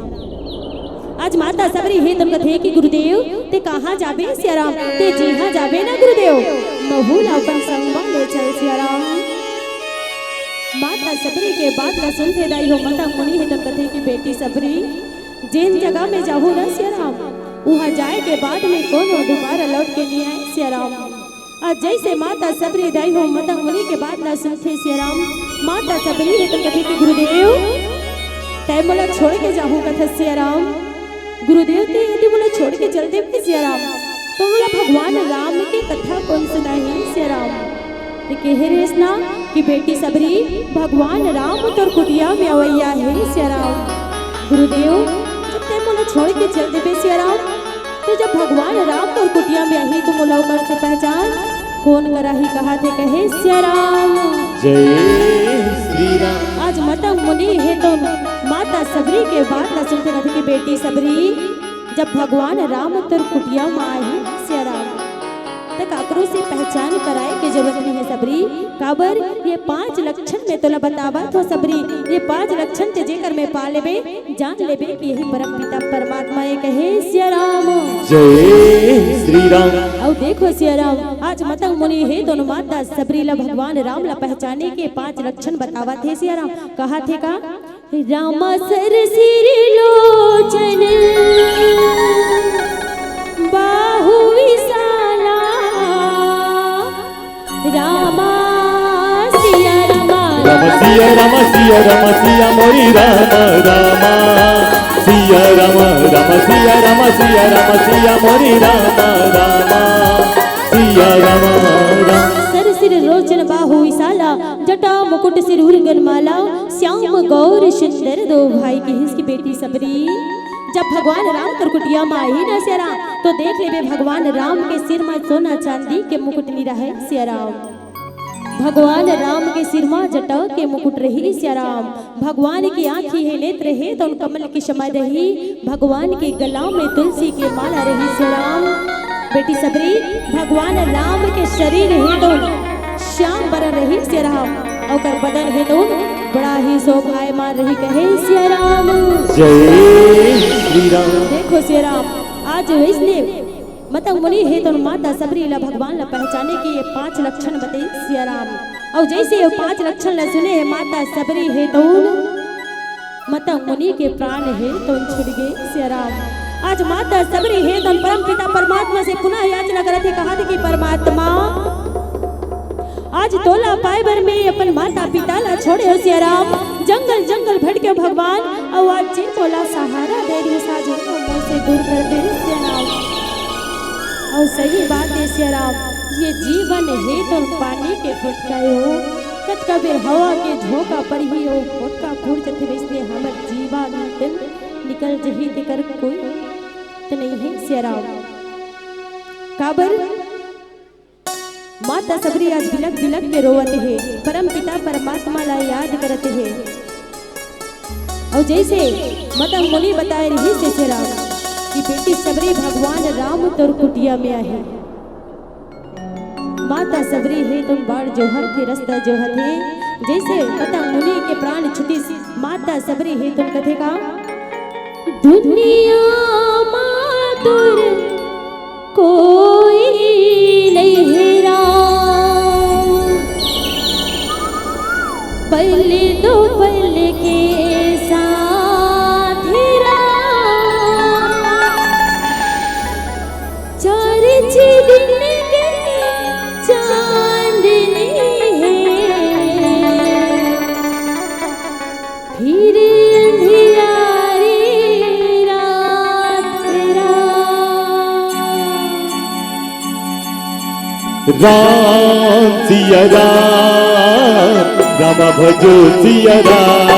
आज माता सबरी है तुम कथे की गुरुदेव ते कहाँ जाबे सिया राम, ते जीहा जाबे ना गुरुदेव, महूल अपन संगवा ले चल सिया राम। माता सबरी के बात ला सुनते दाई हो मतक मुनि है तुम कथे की बेटी सबरी, जिन जगह में जाहू ना सिया राम, वहाँ जाए के बाद में कौन दोबारा लौट के नहीं आए सिया राम। आज जैसे माता सबरी दाई हो मतक मुनि के बात ला सुनते सिया राम, माता सबरी है तुम कथे की गुरुदेव तय मोला छोड़ के जाहू कथा सिया राम। गुरुदेव ते यदि मोला छोड़ के चल दे सिया राम, तो मोला भगवान राम के कथा कौन सुनाही सिया राम। ते कहे रेस ना कि बेटी सबरी भगवान राम तोर कुटिया में अवैया है सिया राम। गुरुदेव जब ते मोला छोड़ के चल दे सिया राम, तो जब भगवान राम तोर कुटिया में आई तो मोला ओकर से पहचान कौन कराही कहा थे कहे सिया राम। जय श्री राम। आज मतक मुनि है तो माता सबरी के बात ला सुनते रहते कि बेटी सबरी जब भगवान राम तोर कुटिया में आई सिया राम, तक आकरो से पहचान कराए के जरूरत नहीं है सबरी। काबर ये 5 लक्षण में तोला बतावत हो सबरी, ये 5 लक्षण ते जेकर में पा लेबे जान लेबे कि यही परम पिता परमात्मा ये कहे सिया राम। जय श्री राम। और देखो सिया राम, आज मतक मुनि है दोनों माता सबरी ला भगवान राम ला पहचाने के 5 लक्षण बतावत है सिया राम। कहा थे का रामा सर सिर लोचन बाहु विशाला, रामा सिया रामा राम सिया राम सिया राम सिया मोरी राम रामा सिया राम राम सिया राम सिया राम सिया मोरी राम रामा सिया राम राम। सर सिर रोचन बाहु विशाला, जटा मुकुट सिर उर्गन माला, श्याम गौर सुंदर दो भाई की हिस्की बेटी सबरी। जब भगवान राम कर कुटिया में आई ना सिया राम, तो देख ले भगवान राम के सिर में सोना चांदी के मुकुट नहीं रहे सिया राम। भगवान राम के सिर में जटा के मुकुट रही सिया राम। भगवान की आंखी है नेत्र है तो कमल की शमा रही, भगवान के गला में तुलसी की माला रही सिया राम। बेटी सबरी भगवान राम के शरीर है तो श्याम बर रही सिया राम, और बदन है तो बड़ा ही शोभायमान रही कहे सिया राम। जय श्री राम। देखो सिया राम, आज इसलिए मतक मुनि है तो माता सबरी ला भगवान ला पहचाने के ये 5 लक्षण बते सिया राम। और जैसे ये 5 लक्षण ला सुने माता सबरी है तो मतक मुनि के प्राण है तो छुड़ गए सिया राम। आज माता सबरी है तो परम पिता परमात्मा से पुनः याचना करते, कहा कि परमात्मा आज तोला पाए बर में अपन माता पिता ला छोड़े हो सिया राम, जंगल जंगल भटके भगवान, और आज जी तोला सहारा दे रही साजन से दूर कर दे सिया राम। और सही बात है सिया राम, ये जीवन है तो पानी के फुटकाए हो, कत कबीर हवा के झोंका पड़ी हो, फुटका फूट जते इसलिए हमर जीवन दिन निकल जही दिकर कोई तो नहीं है सिया राम। काबर माता सबरी आज बिलक बिलक के रोवत है, परम पिता परमात्मा ला याद करते है। और जैसे मतक मुनि बताए रही से सिया राम कि बेटी सबरी भगवान राम तोर कुटिया में आहे, माता सबरी है तुम बाढ़ जोहर थे रास्ता जोहर थे। जैसे मतक मुनि के प्राण छुटी माता सबरी है तुम कथे का दुनिया मातुर कोई नहीं राम, पल दो पल के साथ राम, चार दिन के चांदनी है, फिर अंधियारी रात राम सिया राम, राम भजो सिया राम,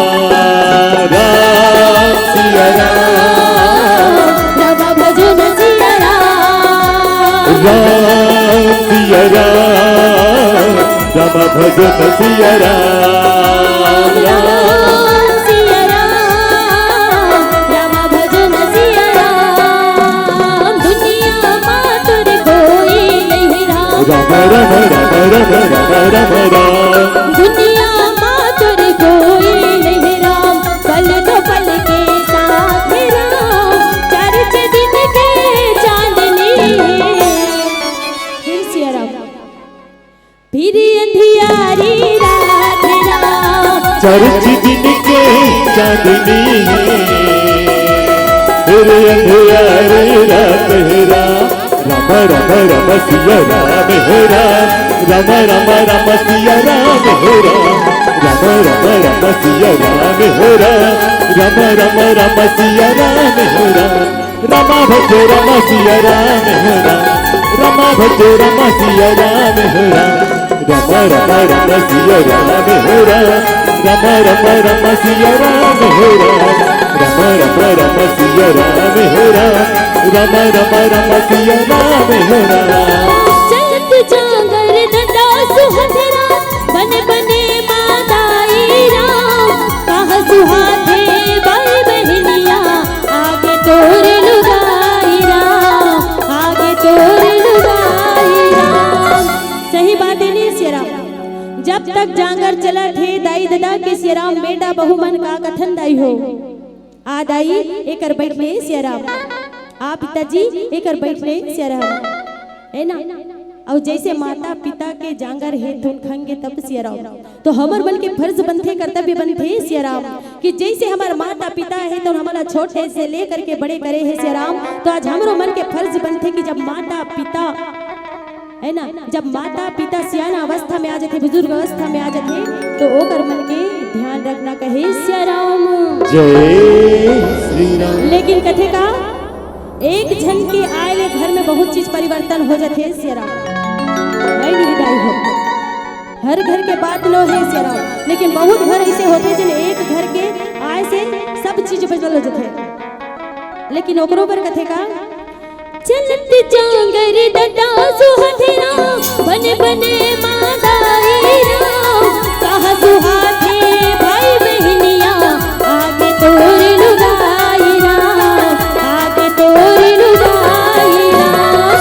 राम सिया राम, राम भजो न सिया राम, राम सिया राम, राम भजो सिया राम, राम सिया राम, राम भजो न सिया राम, दुनिया मातुर कोई नहीं राम, राम राम राम राम राम राम राम, दुनिया मातुर कोई नहीं राम, पल दो पल के साथ राम, चर्च दिन के चांदनी फिर सिया राम, फिर अंधियारी रात राम, चर्च दिन के चांदनी है, फिर अंधियारी रात है राम, राम राम राम सिया राम है राम, राम राम राम सिया राम है राम, राम राम राम सिया राम है राम, राम राम राम सिया राम है राम, राम भजो राम सिया राम है राम, राम भजो राम सिया राम है राम, राम राम राम सिया राम है राम, राम राम राम सिया राम है राम, राम राम राम सिया राम है राम, राम राम राम सिया राम है राम। चलत जागर दंडा सुहथरा, बने बने मादाई राम, कहाँ सुहाथे भाई बहनिया, आगे तोर लुगाई राम, आगे तोर लुगाई राम। सही बात है नहीं सिया राम, जब तक जांगर चला थे दाई ददा के सिया राम, बेटा बहु मन का कथन दाई हो, आ दाई एकर बैठले सिया राम, आ पिताजी एकर बैठले सिया राम, है ना। और जैसे माता पिता के जांगर है धुन खंगे तब सिया राम, तो हमर मन के फर्ज बनते कर्तव्य बनते सिया राम, कि जैसे हमार माता पिता है तो हमारा छोटे से लेकर के बड़े करे है सिया राम, तो आज हमरो मन के फर्ज बनते कि जब माता पिता है ना, जब माता पिता सियाना अवस्था में आ जाते, बुजुर्ग अवस्था में आ जाते, तो ओकर मन के ध्यान रखना कहे सिया राम, जय श्री राम। लेकिन कथे का एक झन के आए घर में बहुत चीज परिवर्तन हो जाते है सिया राम, है नहीं दाई हो, हर घर के बात लो है सिया राम, लेकिन बहुत घर ऐसे होते जिन एक घर के आए से सब चीज बदल हो जाते, लेकिन ओकरो पर कथे का चलत जांगर ददा सुहथरा, बने बने मादाई राम, कहाँ सुहाथे भाई बहनिया, आगे तोर लुगाई राम, आगे तोर लुगाई राम,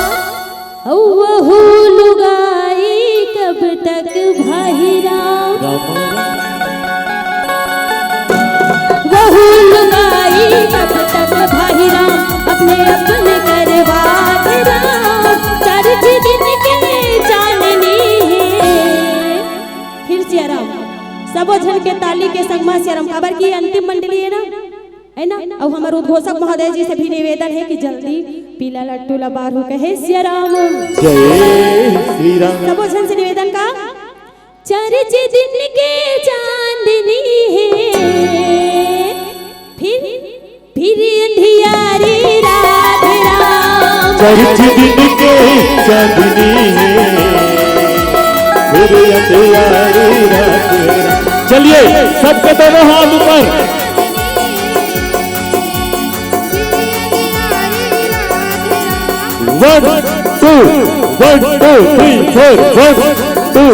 वहू लुगाई कब तक भाई राम, वहू लुगाई कब तक भाई राम, अपने अपने करवात राम, चर्च दिन के चांदनी है। फिर सिया राम सबो झन के ताली के संगमा सिया राम, खबर की अंतिम मंडली है ना, और हमारे उद्घोषक महोदय जी से भी निवेदन है कि जल्दी पीला लट्टू लबारू कहे सिया राम, जय श्री राम। सबो झन से निवेदन का चर्च दिन के चांदनी है, फिर अंधियारी रात राम, चर्च दिन के चांदनी है, फिर अंधियारी रात राम। चलिए सबके दोनों हाथ ऊपर, 1 2 1 2 3 4 1 2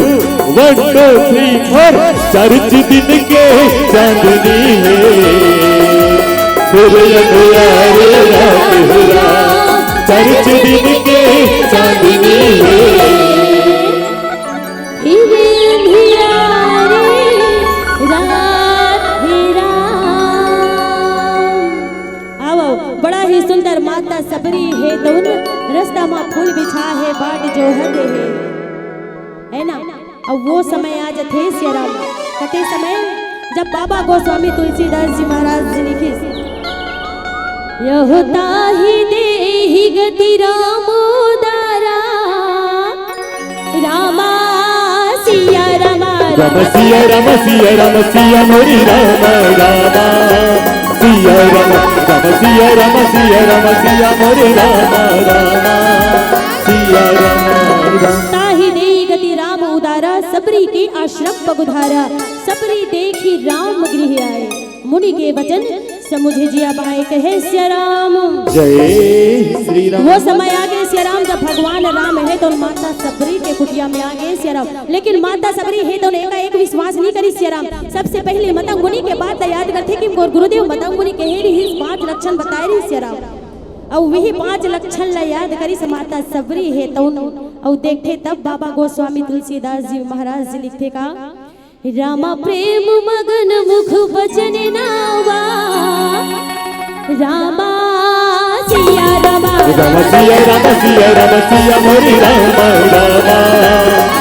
1 2 3 4, चर्च दिन के चांदनी है, फिर अंधियारी रात राम, चर्च दिन के चांदनी है, फिर अंधियारी रात राम। बड़ा ही सुंदर माता सबरी है तो उन रास्ता में फूल बिछा है बाट जो है ना। अब वो समय आज थे सियाराम कटे समय जब बाबा गोस्वामी तुलसीदास जी महाराज जी लिखे यहोता ही देहि गति रामोदारा रामा सिया रमा राम सिया राम सिया राम सिया मोरी राम रामा सिया राम राम सिया राम सिया राम सिया मोरी राम रामा सिया राम ताहि देहि गति राम उदारा सबरी के आश्रम पगुधारा सबरी देखी राम गृह आए मुनि के वचन समुझे जिया पाए कहे सिया राम जय श्री राम। वो समय आ गए सिया राम जब भगवान राम है तो माता सबरी के कुटिया में आ गए सिया राम। लेकिन माता सबरी है तो एक विश्वास नहीं करी सिया राम। सबसे पहले मतंग मुनि के बात याद करते कि गुरुदेव मतंग मुनि के ही 5 लक्षण बताए रही सिया राम। और वही 5 लक्षण ला याद करी से माता सबरी है तो और देखते तब बाबा गोस्वामी तुलसीदास जी महाराज जी लिखते का रामा प्रेम मगन मुख बचन नावा रामा सिया रमा राम सिया राम सिया राम सिया मोरी राम रामा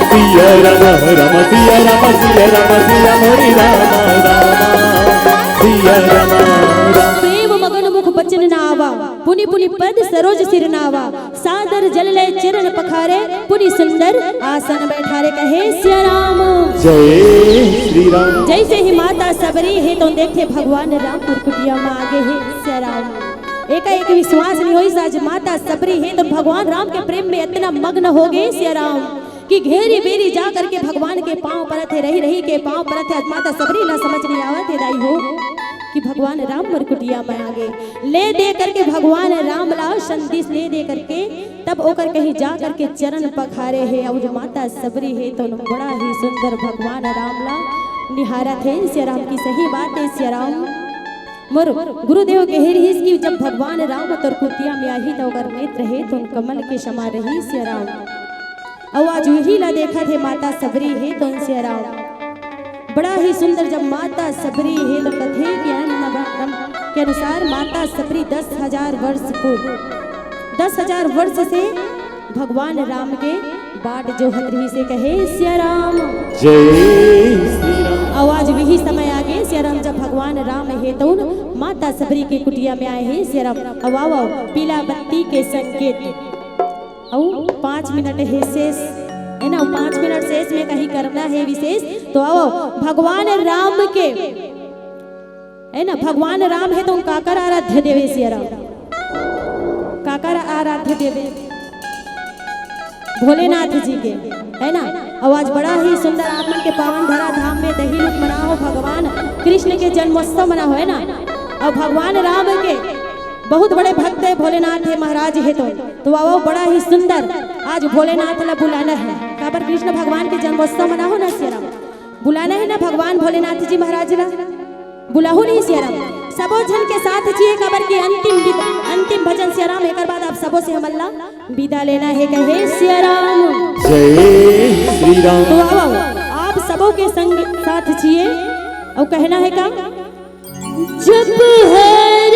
सिया राम राम सिया राम सिया राम सिया मोरी राम रामा सिया राम प्रेम मगन मुख बचन नावा पुनि पुनि पद सरोज सिर नावा सादर जल ले चरण पखारे पुनि सुंदर आसन बैठारे कहे सिया राम जय श्री राम। जैसे ही माता सबरी है तो देखे भगवान राम कुटिया में आगे है सिया राम। एक विश्वास नहीं हुई आज माता सबरी है तो भगवान राम के प्रेम में इतना मग्न हो गए सिया राम कि घेरी बेरी जा करके भगवान के पांव परत है रही के पांव परत है। माता सबरी ना समझ नहीं आवत है दाई हो कि भगवान राम मरकुटिया में आगे ले दे करके भगवान राम ला संदेश ले दे करके तब ओकर कहीं जा करके चरण पखारे है। और जो माता सबरी है तो बड़ा ही सुंदर भगवान राम ला निहारा थे सिया राम की सही बात है सिया राम मोर गुरुदेव के हेर हिस की जब भगवान राम तोर कुटिया में आई तो अगर नेत्र है तो कमल के समा रही सिया राम। और आज वही ला देखा थे माता सबरी है तो सिया राम बड़ा ही सुंदर जब माता सबरी है तो कथे के अनुसार माता सबरी 10,000 वर्ष पूर्व 10,000 वर्ष से भगवान राम के बाट जो हतरी से कहे सिया राम जय श्री राम। आवाज वही समय आ गए सिया राम जब भगवान राम है तो माता सबरी के कुटिया में आए हैं सिया राम। आओ पीला बत्ती के संकेत और 5 मिनट है शेष है ना 5 मिनट शेष में कहीं करना है विशेष तो आओ भगवान राम के है ना भगवान राम है तो काकर आराध्य देवे सिया राम काकर आराध्य देवे भोलेनाथ जी के है ना। आवाज बड़ा ही सुंदर आपन के पावन धरा धाम में दही लुट मनाओ भगवान कृष्ण के जन्मोत्सव मनाओ है ना। और भगवान राम के बहुत बड़े भक्त है भोलेनाथ है महाराज है तो वो बड़ा ही सुंदर आज भोलेनाथ ला बुलाना है काबर कृष्ण भगवान के जन्मोत्सव मनाओ ना सिया राम बुलाना है ना भगवान भोलेनाथ जी महाराज ला बुलाहू नहीं सिया राम सबो जन के साथ जिए काबर के अंतिम भजन सिया राम एक बाद आप सबो से हमला विदा लेना है कहे सिया राम जय श्री राम। तो आओ आप सबों के संग साथ जिए और कहना है का जब हर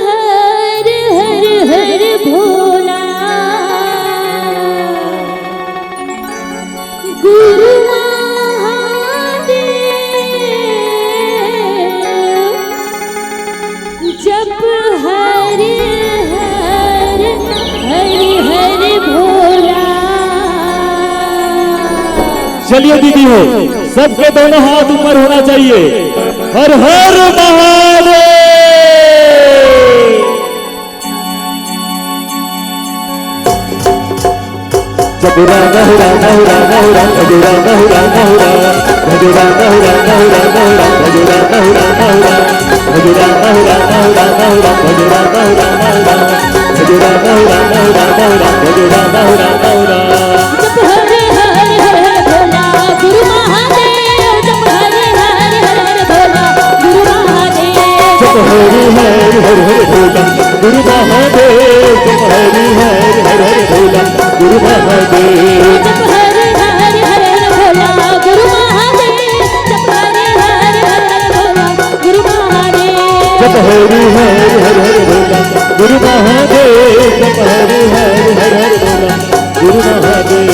हर हर हर भोला गुरु महादेव जब हर हर हर हर भोला। चलिए दीदी हो सबके दोनों हाथ ऊपर होना चाहिए हर हर महादेव। जब राम राम राम राम राम भज राम राम राम भज राम राम राम राम भज राम राम राम भज राम राम राम राम भज राम राम राम भज राम राम राम राम भज राम राम राम। जब हर हर हर भोला गुरु महादेव जब हर हर हर भोला गुरु महादेव जब हरि हर हर हर भोला गुरु महादेव जब हरि हर हर हर भोला गुरु महादेव जब हर हर हर भोला गुरु महादेव जब हर हर हर भोला गुरु महादेव जब हरि हर हर हर भोला गुरु महादेव जप हरि हर हर हर बोला गुरु महादेव।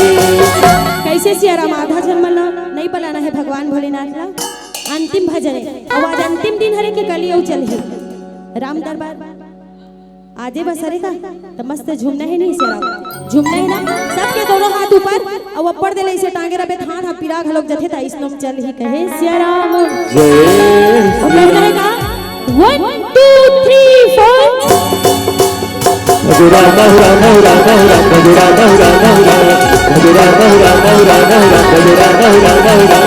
कैसे सिया राम आधा जन्म नहीं पलाना है भगवान भोलेनाथ ला अंतिम भजन है और आज अंतिम दिन हरे के कलियो चल है राम दरबार आजे बसरे का तो मस्त झूमना है नहीं सिया राम झूमना है ना सबके दोनों हाथ ऊपर और ऊपर दे इसे टांगे रबे थान हा पीरा घलोक जथे ता इसनो चल ही कहे सिया राम जय और कहेगा 1 2 3 4 मधुरा महुरा महुरा महुरा मधुरा महुरा महुरा मधुरा महुरा महुरा महुरा मधुरा महुरा महुरा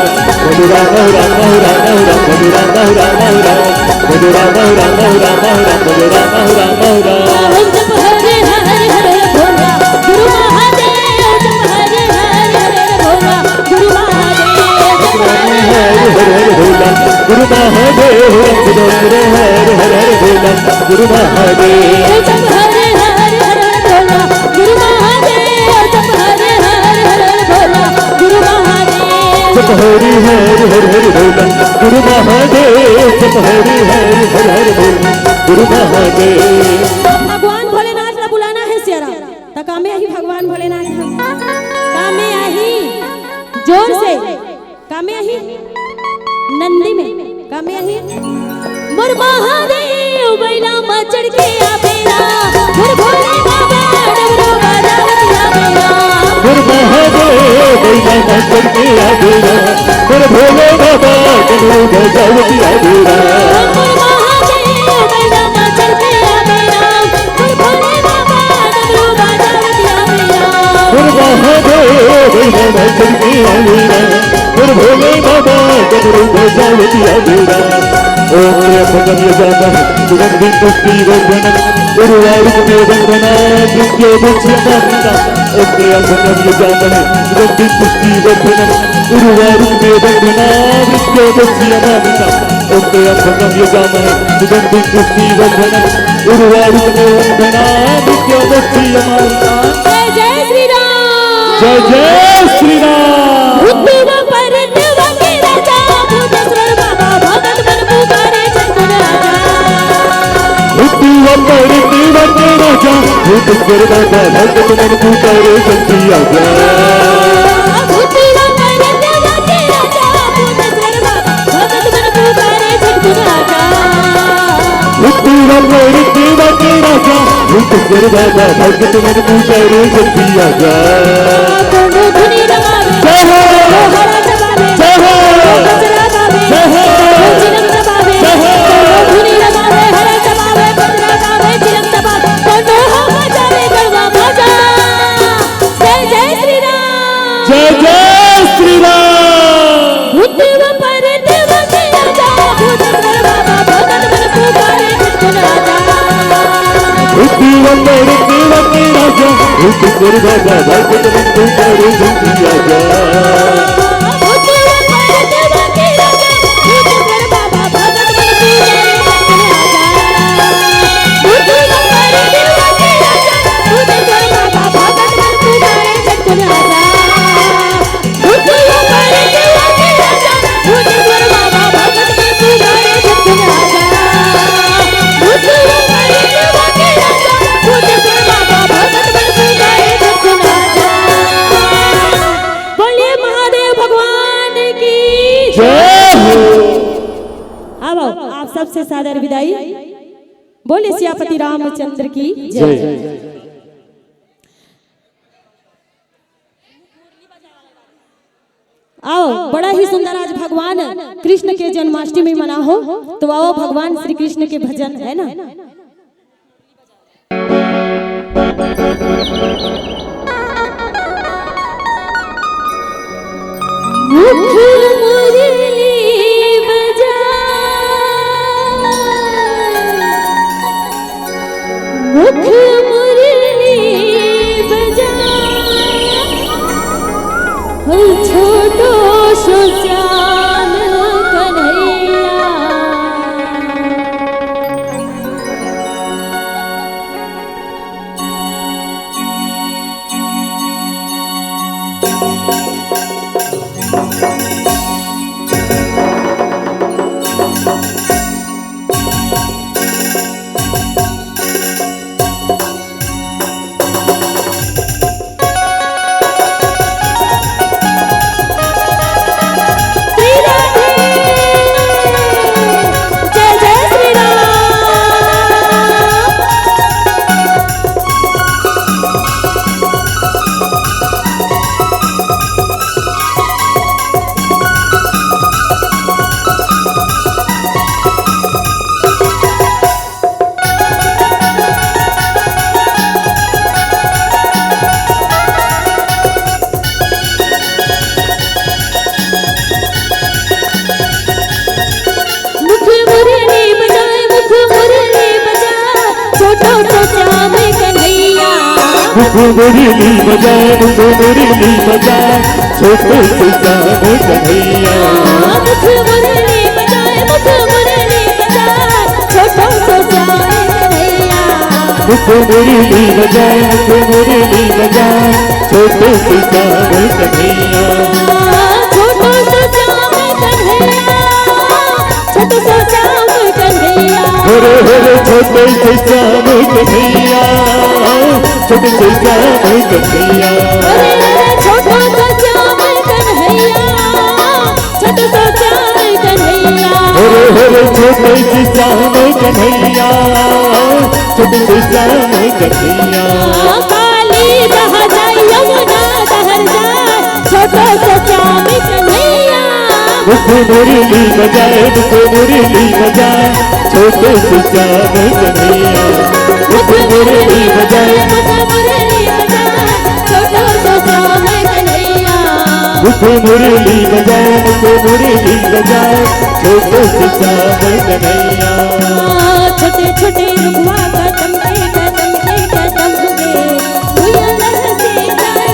मधुरा महुरा महुरा महुरा मधुरा महुरा महुरा मधुरा महुरा महुरा महुरा मधुरा महुरा महुरा। जप हरे हरे हरे भोला गुरु महादेव जप हरे हरे हरे भोला गुरु महादेव जप हरे हरे भोला गुरु महादेव हरे हरे हरे भोला गुरु महादेव जप हरे हरे हरे भोला गुरु महादेव जप हरे हरे हरे भोला गुरु महादेव जप हरि हरि हरि हरि भोला गुरु महादेव जप हरि हरि हरि हरि भोला गुरु महादेव। भगवान भोलेनाथ ला बुलाना है सियारा ता कामे आही भगवान भोलेनाथ कामे आही जोर से कामे आही नंदी में कामे आही मोर महादेव बैला मचड़ के आवेला मोर भोले बाबा डमरू बजावत आवेला मोर महादेव बैला मचड़ के आवेला मोर भोले बाबा डमरू बजावत आवेला मोर महादेव बैला मचड़ के आवेला मोर भोले बाबा डमरू बजावत आवेला मोर महादेव बैला मचड़ के आवेला मोर भोले बाबा डमरू बजावत आवेला। ओम त्र्यंबकं यजामहे सुगन्धिं पुष्टिवर्धनं उर्वारुकमेव बन्धनात् मृत्योर्मुक्षयमामृता। ओम त्र्यंबकं यजामहे सुगन्धिं पुष्टिवर्धनं उर्वारुकमेव बन्धनात् मृत्योर्मुक्षयमामृता। ओम त्र्यंबकं यजामहे सुगन्धिं पुष्टिवर्धनं उर्वारुकमेव बन्धनात् मृत्योर्मुक्षयमामृता। जय जय श्री राम जय जय श्री राम। उद्योग परतवा के राजा भूतेश्वर बाबा भगत बन पुकारे चंदन राजा उद्योग परतवा के राजा भूतेश्वर बाबा भगत बन पुकारे चंदन राजा। उद्योग परतवा के राजा भूतेश्वर बाबा भगत बन पुकारे चंदन राजा उद्योग परतवा के राजा भूतेश्वर बाबा भगत बन पुकारे चंदन राजा। कोनो धुनी रमावे जय हो हरा जबावे जय हो कचरा गावे जय हो चिलम जबावे जय हो कोनो धुनी रमावे हरा जबावे कचरा गावे चिलम जबावे कोनो हो बजावे गरबा बजा जय जय श्री राम जय जय श्री राम। उद्योग परतवा के राजा भूतेश्वर बाबा भगत बन पुकारे चंदन राजा उद्योग परतवा के राजा भूतेश्वर बाबा भगत बन पुकारे चंदन राजा। बोलिए महादेव भगवान की जय हो। अब आप सबसे सादर विदाई बोले सियापति रामचंद्र की जय जय। आओ बड़ा ही सुंदर आज भगवान कृष्ण के जन्माष्टमी मना हो तो आओ भगवान श्री कृष्ण के भजन है ना मुख मुरली बजा मुख मुरली बजा हो छोटो सो श्याम कन्हैया छोटो सो श्याम कन्हैया मुझको मुरली बजाए मुझको मुरली बजाए छोटो से श्याम कन्हैया मुख मुरली बजाए मुख मुरली बजाए छोटो सो श्याम कन्हैया मुझको मुरली बजाए मुझको मुरली बजाए छोटो से श्याम कन्हैया छोटो सो श्याम कन्हैया छोटो सो श्याम कन्हैया होरे होरे छोटे से श्याम कन्हैया छोटे से श्याम कन्हैया अरे छोटो सो श्याम कन्हैया छोटो सो श्याम कन्हैया होरे होरे छोटे से श्याम कन्हैया छोटे से श्याम कन्हैया काली बह जाए यमुना दहर जाए छोटो सो श्याम कन्हैया मुझको मुरली बजाए मुझको मुरली बजाए छोटे से श्याम कन्हैया मुझको मुरली बजाए छोटो सो श्याम कन्हैया मुझको मुरली बजाए मुझको मुरली बजाए छोटे से श्याम कन्हैया छोटे छोटे रुखवा कदम के कदम के कदम गे भुया लह से जाए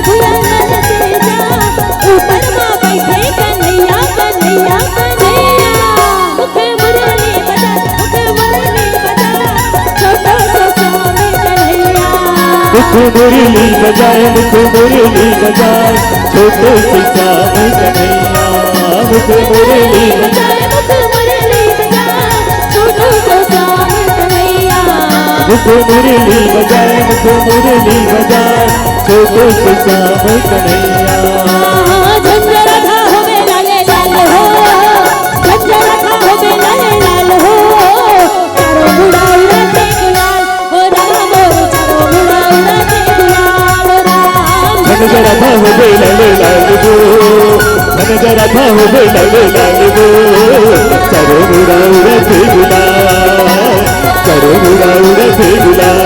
ऊपर माँ बैठे कन्हैया कन्हैया कन्हैया मुख मुरली बजा छोटो सो श्याम कन्हैया मुझको मुरली बजाए मुझको मुरली बजाए छोटे से श्याम कन्हैया मुझको मुरली बजाए छोटो सो श्याम कन्हैया मुझको मुरली बजाए मुझको मुरली बजाए छोटे से श्याम कन्हैया झंझरा था होवे लाले लाल हो झंझरा था होवे लाले लाल हो चारों बुढ़ा उड़ाते गुलाल हो राम चारों बुढ़ा उड़ाते गुलाल राम झंझरा था होवे लाले लाल गो झंझरा था होवे लाले लाल गो चारों बुढ़ा उड़ाते गुलाल चारों बुढ़ा उड़ाते गुलाल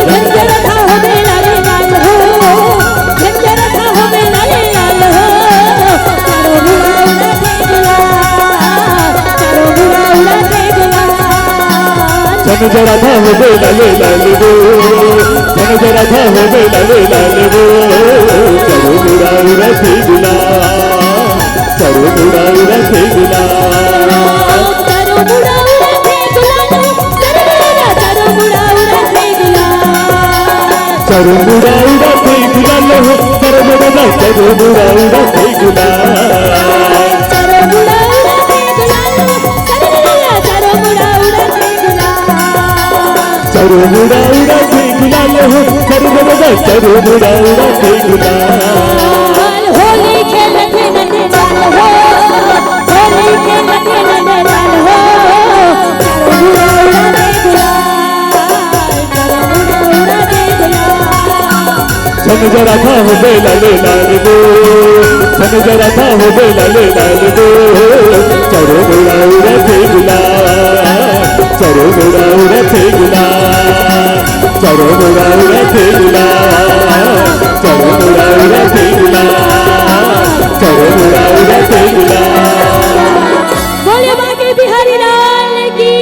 झंझरा था होवे लाले लाल हो झंझरा था होवे लाले लाल हो चारों बुढ़ा उड़ाते गुलाल चारों बुढ़ा उड़ाते गुलाल झंझरा था होवे लाले लाल गो झंझरा था होवे लाले लाल गो चारों बुढ़ा उड़ाते गुलाल चारों बुढ़ा उड़ाते गुलाल चारों बुढ़ा उड़ाते गुलाल चारों बुढ़ा उड़ाते गुलाल चारों बुढ़ा उड़ाते गुलाल हो चारों बुढ़ा चारों बुढ़ा उड़ाते गुलाल चारों बुढ़ा उड़ाते गुलाल चारों बुढ़ा उड़ाते गुलाल चारों बुढ़ा उड़ाते गुलाल हो चारों बुढ़ा चारों बुढ़ा उड़ाते गुलाल होली खेलते नंदे लाल हो होली खेलते नंदे लाल हो चारों बुढ़ा उड़ाते गुलाल चारों बुढ़ा उड़ाते गुलाल झंझरा था होवे लाले लाल गो झंझरा था होवे लाले लाल गो चारों बुढ़ा उड़ाते गुलाल चारों बुढ़ा उड़ाते गुलाल चारों बुढ़ा उड़ाते गुलाल चारों बुढ़ा उड़ाते गुलाल चारों बुढ़ा उड़ाते गुलाल बोले बाके बिहारी लाल की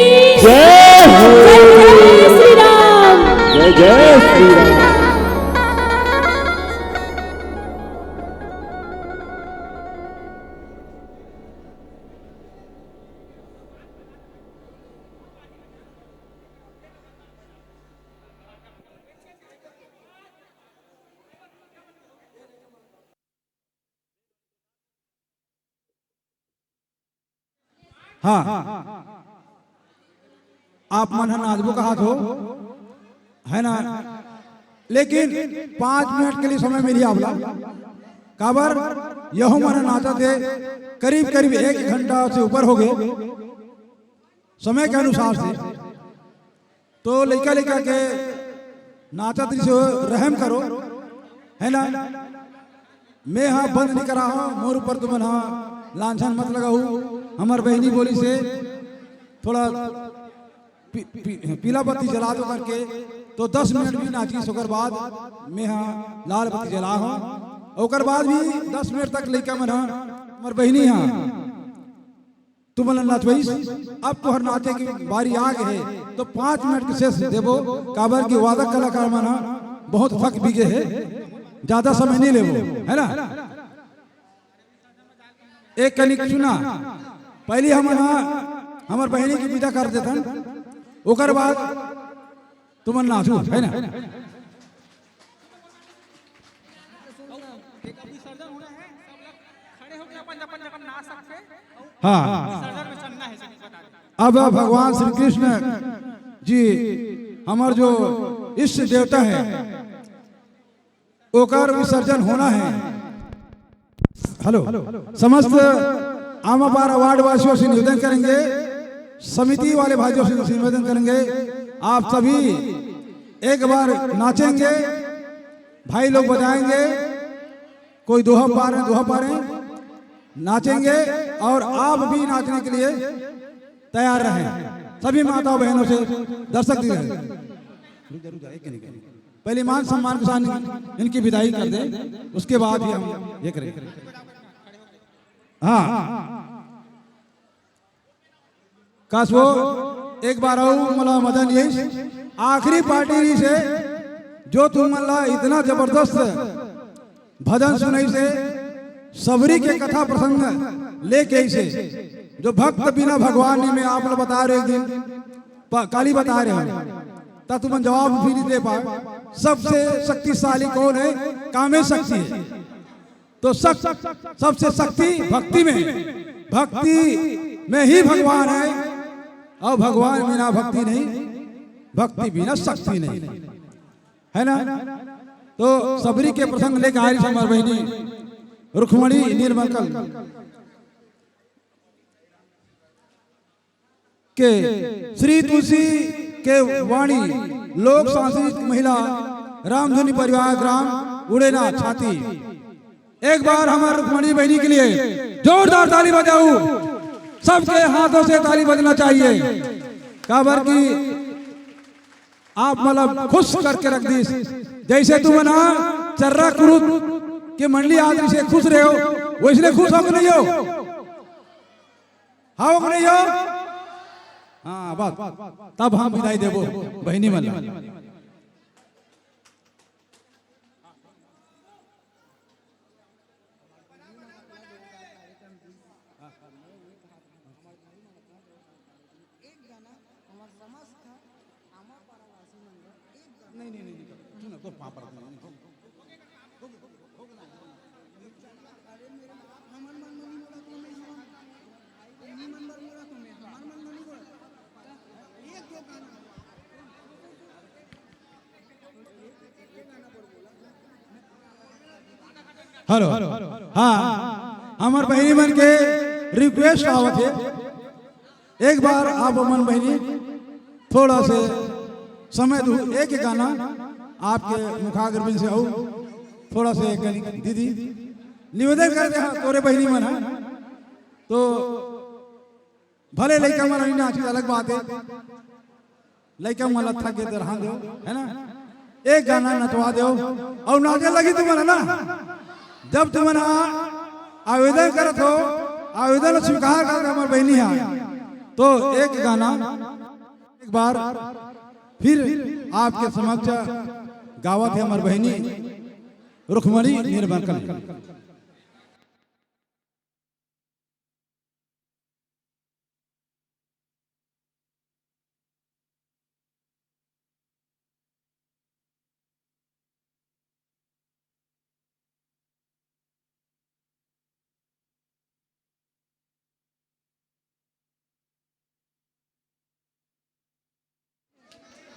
जय हो जय श्री राम जय जय श्री राम हाँ आप मन नाचबो का हाथ हो है ना, लेकिन 5 मिनट के लिए समय मिली आपला काबर यहो मन नाचा थे करीब करीब 1 घंटा से ऊपर हो गए समय के अनुसार से। तो लड़का लड़का के नाचा से रहम करो है ना। मैं हाँ बंद नहीं करा हूँ मोर ऊपर तुम हाँ लांछन मत लगाऊ। हमार बहनी बोली से थोड़ा पीला बत्ती जला दो करके तो 10 मिनट भी नाची। ओकर बाद मैं हाँ लाल बत्ती जला हूँ ओकर बाद भी 10 मिनट तक लड़का मन हाँ हमार बहनी हाँ तुम नाचवई अब तुहर नाचे की बारी आ गई है तो 5 मिनट के शेष देवो काबर की वादक कलाकार माना बहुत थक भी गए है, ज्यादा समय नहीं लेवो, है ना। एक कनिक सुना पहले हम हमार बहनी की विदा कर देते ओकर बाद तुम नाचू, है ना। हाँ, अब भगवान श्री कृष्ण जी हमार जो इष्ट देवता है ओकर विसर्जन होना है। हेलो, समस्त आमापार वार्ड वासियों से निवेदन करेंगे, समिति वाले भाइयों से निवेदन करेंगे, आप सभी एक बार नाचेंगे, भाई लोग बजाएंगे, कोई दोहा पा रहे हैं नाचेंगे और आप भी नाचने के लिए तैयार रहें। सभी माताओं बहनों से दर्शक दीजिए पहले मान सम्मान के साथ इनकी विदाई कर दें, उसके बाद ही हम ये करें। हाँ, कासो एक बार आओ मला मदन यही आखिरी पार्टी से जो तुम मला इतना जबरदस्त भजन सुनाई से सबरी के कथा प्रसंग लेके से जो भक्त बिना भगवान में आप लोग बता रहे एक दिन काली बता रहे हैं तब तुम जवाब भी नहीं दे पाए। सबसे शक्तिशाली कौन है? कामेश शक्ति है। तो सबसे शक्ति भक्ति में ही भगवान है और भगवान बिना भक्ति नहीं, भक्ति बिना शक्ति नहीं, है ना। तो सबरी के प्रसंग लेकर आ रही हमारी बहनी रुक्मणी नीलमकल के श्री तुलसी के वाणी लोक सांस्कृतिक महिला रामधुनी परिवार ग्राम उड़ेना छाती। एक बार हमारे रुक्मणी बहनी के लिए जोरदार ताली बजाओ, सबके हाथों से ताली बजना चाहिए। काबर की आप मतलब खुश करके रख दी, जैसे तुम ना चर्रा कुरुत के मंडली आदमी से खुश रहे हो वो इसलिए खुश हो कि नहीं हो? हाँ कि नहीं हो? हाँ बात तब हम विदाई देवो बहनी मन। हेलो, हाँ हमार बहनी मन के रिक्वेस्ट आवत है एक बार आप मन बहनी थोड़ा से समय दो, एक गाना आपके मुखाग्रबिन से आओ थोड़ा से एक दीदी निवेदन करते हैं तोरे बहनी मन है तो भले लड़का मन नहीं नाची अलग बात है, लड़का मन अच्छा के तरह दो, है ना। एक गाना नचवा दो और नाचे लगी तुम्हारा ना। जब तुम आवेदन करत हो, आवेदन स्वीकार कर हमारी बहनी है तो एक गाना एक बार फिर आपके समक्ष गावत है हमारी बहनी रुक्मणी नीलमकल।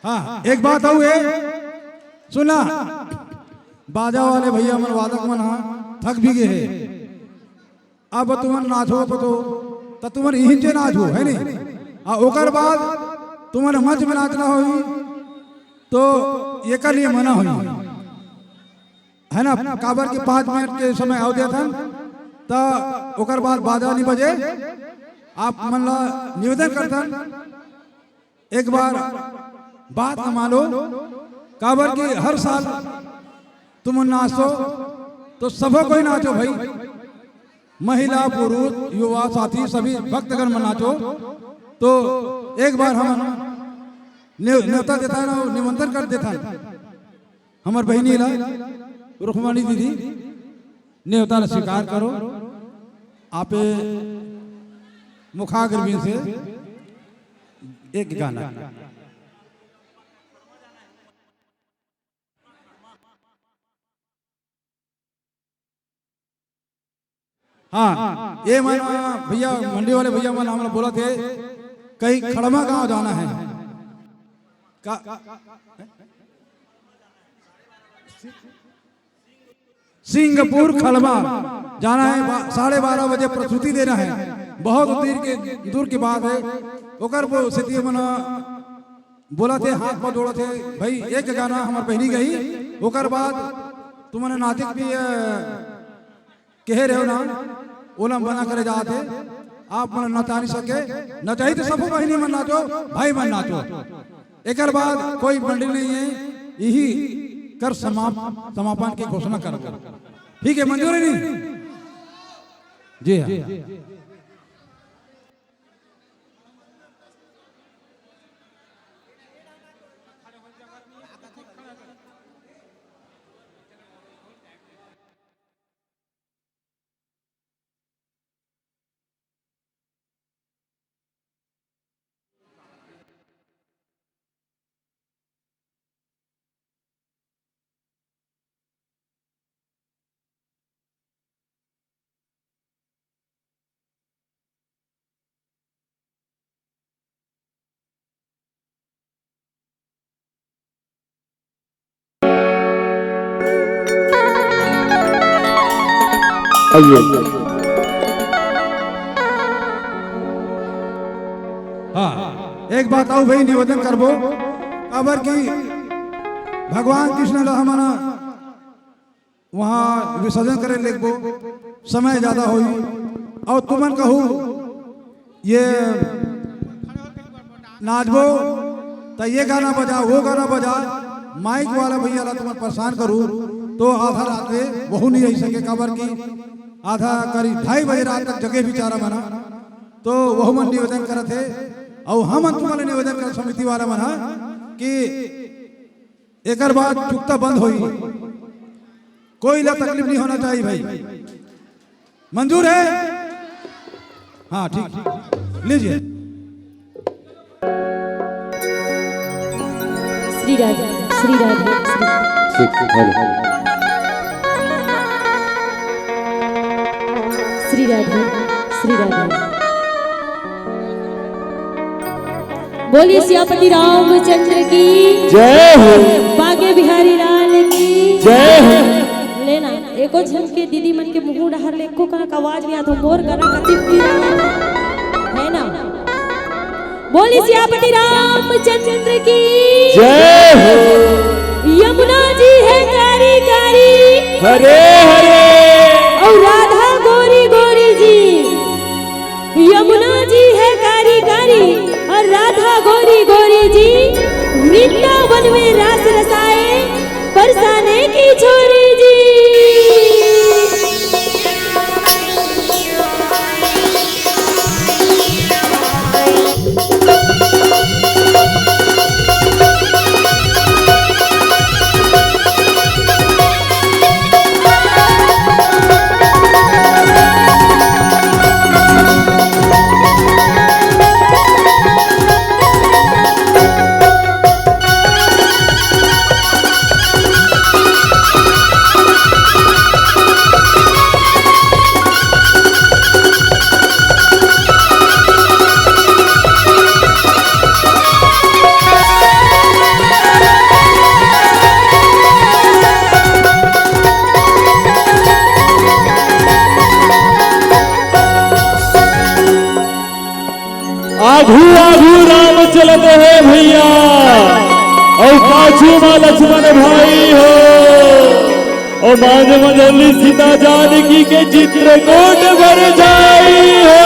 हाँ, एक बात हो सुना, बाजा वाले भैया मन वादक मन हाँ थक भी गए है। अब तुम नाचो तो तुम यहीं नाचो, है नहीं। ओकर बाद तुम मंच में नाचना हो तो एक लिए मना हो, है ना। काबर के 5 मिनट के समय आओ दिया था तो ओकर बाद बाजा नहीं बजे। आप मन ला निवेदन करता एक बार बात न मानो, काबर की हर साल तुम नाचो तो सब कोई नाचो भाई, महिला पुरुष युवा साथी सभी भक्तगण में नाचो। तो एक बार हम न्योता देता ना, निमंत्रण कर देता हमार बहनी ला रुखमानी दीदी, न्योता स्वीकार करो। आप मुखाग्रबीन से एक गाना। हाँ, ये मन भैया मंडी वाले भैया मन हम लोग बोला थे कहीं खड़मा गांव जाना है सिंगापुर खड़मा जाना है। 12:30 बजे प्रस्तुति देना है। बहुत दूर की बात है। ओकर वो स्थिति मना बोला थे, हाथ पर जोड़ा थे भाई एक गाना हमार बहनी गई। ओकर बाद तुमने नाटक भी कहे रहे हो ना, ओलम बना करे जाते आप मन नचा नहीं सके, नचाई तो सब बहनी मन नाचो, भाई मन नाचो। एक बाद कोई मंडली नहीं है, यही कर समापन की घोषणा कर। ठीक है, मंजूर है नहीं? जी हाँ। हाँ, एक बात आओ भाई, निवेदन करबो अबर की भगवान कृष्ण ला हमारा वहाँ विसर्जन करे लेगबो, समय ज्यादा होई और तुमन कहू ये नाचबो तो ये गाना बजा वो गाना बजा, माइक वाला भैया ला तुम परेशान करू तो आधा रात में बहु नहीं रह सके। काबर की आधा करीब 2:30 बजे रात तक जगह बिचारा बना। तो वह मन निवेदन करत है और हम तुम्हारे निवेदन कर समिति वाला मना कि एक बाद चुकता बंद होई, कोई ला तकलीफ नहीं होना चाहिए भाई। मंजूर है? हाँ ठीक, लीजिए। श्री राधे श्री राधे श्री राधे श्री राधे। बोलिए सियापति रामचंद्र की जय हो, बागे बिहारी लाल की जय हो। लेना एको झमके दीदी मन के मुंह डहर ले एको कनक आवाज भी आतो मोर गना कतिप की है ना। बोलिए सियापति रामचंद्र की जय हो। यमुना जी है कारी कारी, हरे हरे, और राधा गोरी गोरी जी। यमुना जी है कारी कारी और राधा गोरी गोरी जी। वृंदावन में रास रसाए बरसाने की छोरी जी। आघू आघू राम चलत है भैया, और पाछू मां लक्ष्मण भाई हो, और मांझ मंजली सीता जानकी के चित्रकूट भर जाई हो।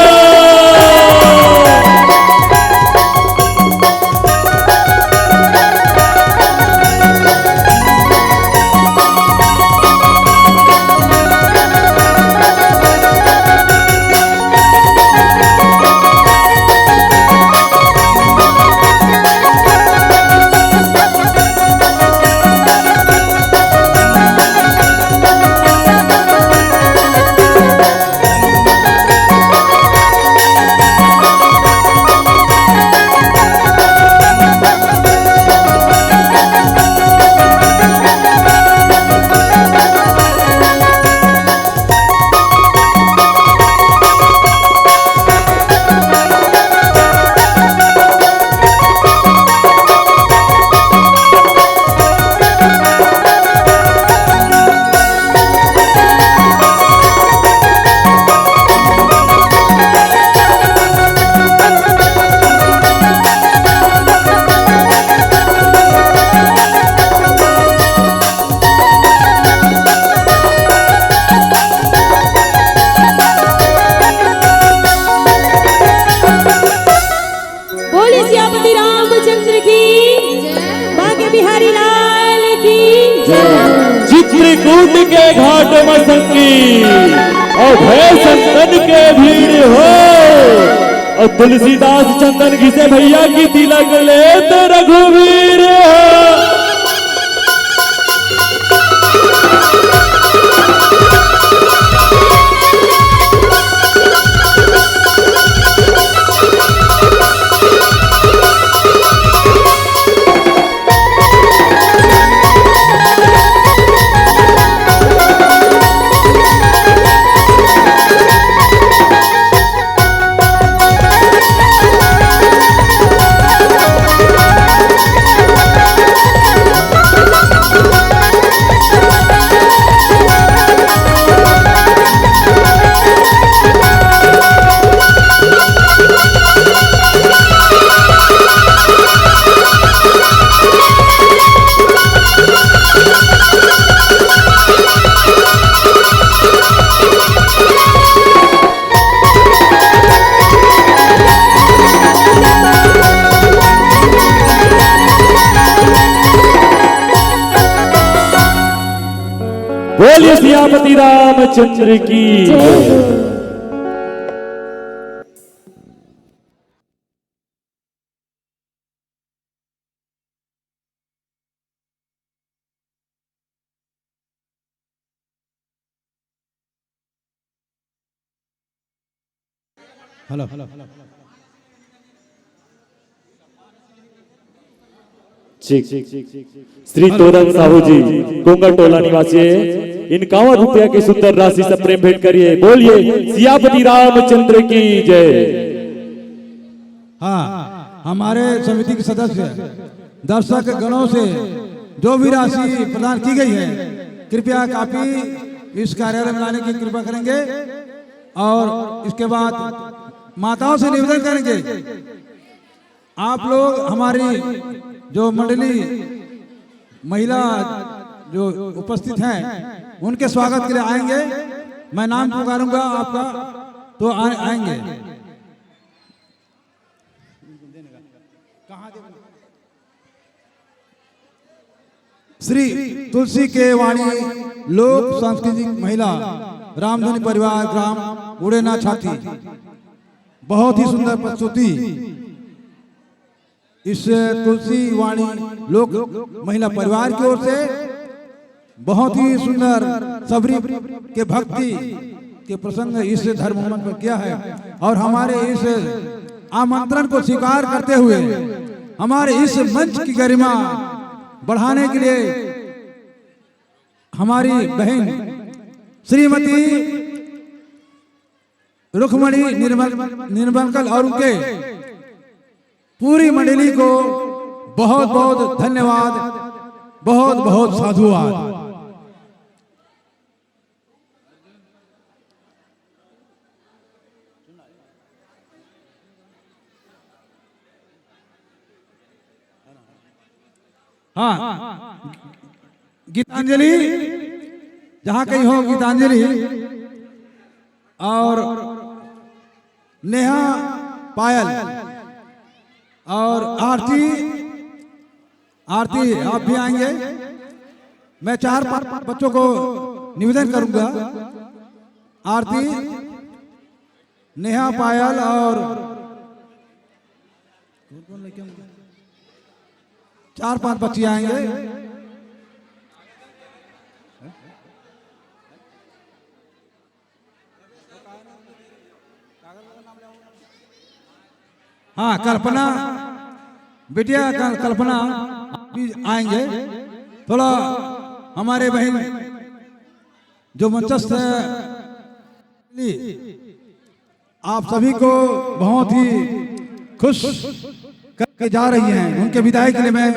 चित्रकूट के घाट मसंगी और भय संतन के भीड़ हो और तुलसीदास चंदन घिसे भैया की तिलक ले तो रघुवीर हो। बोलिए सियापति रामचंद्र की जय। हेलो श्री तोरन साहू जी गोंगर टोला निवासी है। इन 51 रुपया की सुंदर राशि से प्रेम भेंट करिए। बोलिए सियापति रामचंद्र की जय। हाँ, हमारे समिति के सदस्य दर्शक गणों से जो भी राशि प्रदान की गई है कृपया काफी इस कार्यालय में लाने की कृपा करेंगे और इसके बाद माताओं से निवेदन करेंगे आप लोग हमारी जो मंडली महिला जो उपस्थित हैं उनके स्वागत के लिए आएंगे। मैं नाम पुकारूंगा आपका तो आएंगे। श्री तुलसी के वाणी लोक सांस्कृतिक महिला रामधनी परिवार ग्राम उड़ेना छाती बहुत ही सुंदर प्रस्तुति। इस तुलसी वाणी लोक महिला परिवार की ओर से बहुत ही सुंदर सबरी के भक्ति के प्रसंग इस धर्म मंच पर किया है और हमारे इस आमंत्रण को स्वीकार करते हुए हमारे इस मंच की गरिमा बढ़ाने के लिए हमारी बहन श्रीमती रुक्मणी निर्मलकल और उनके पूरी मंडली को बहुत बहुत धन्यवाद, बहुत बहुत साधुवाद। हाँ, गीतांजलि जहां कहीं हो गीतांजलि और नेहा पायल और आरती आप भी आएंगे। मैं 4-5 बच्चों को निवेदन करूंगा। आरती, नेहा पायल और 4-5 बच्चे आएंगे। हाँ, कल्पना बिटिया कल्पना भी आएंगे। थोड़ा हमारे बहन जो मंचस्थ आप सभी को बहुत ही खुश करके जा रही हैं, उनके विदाई के लिए मैं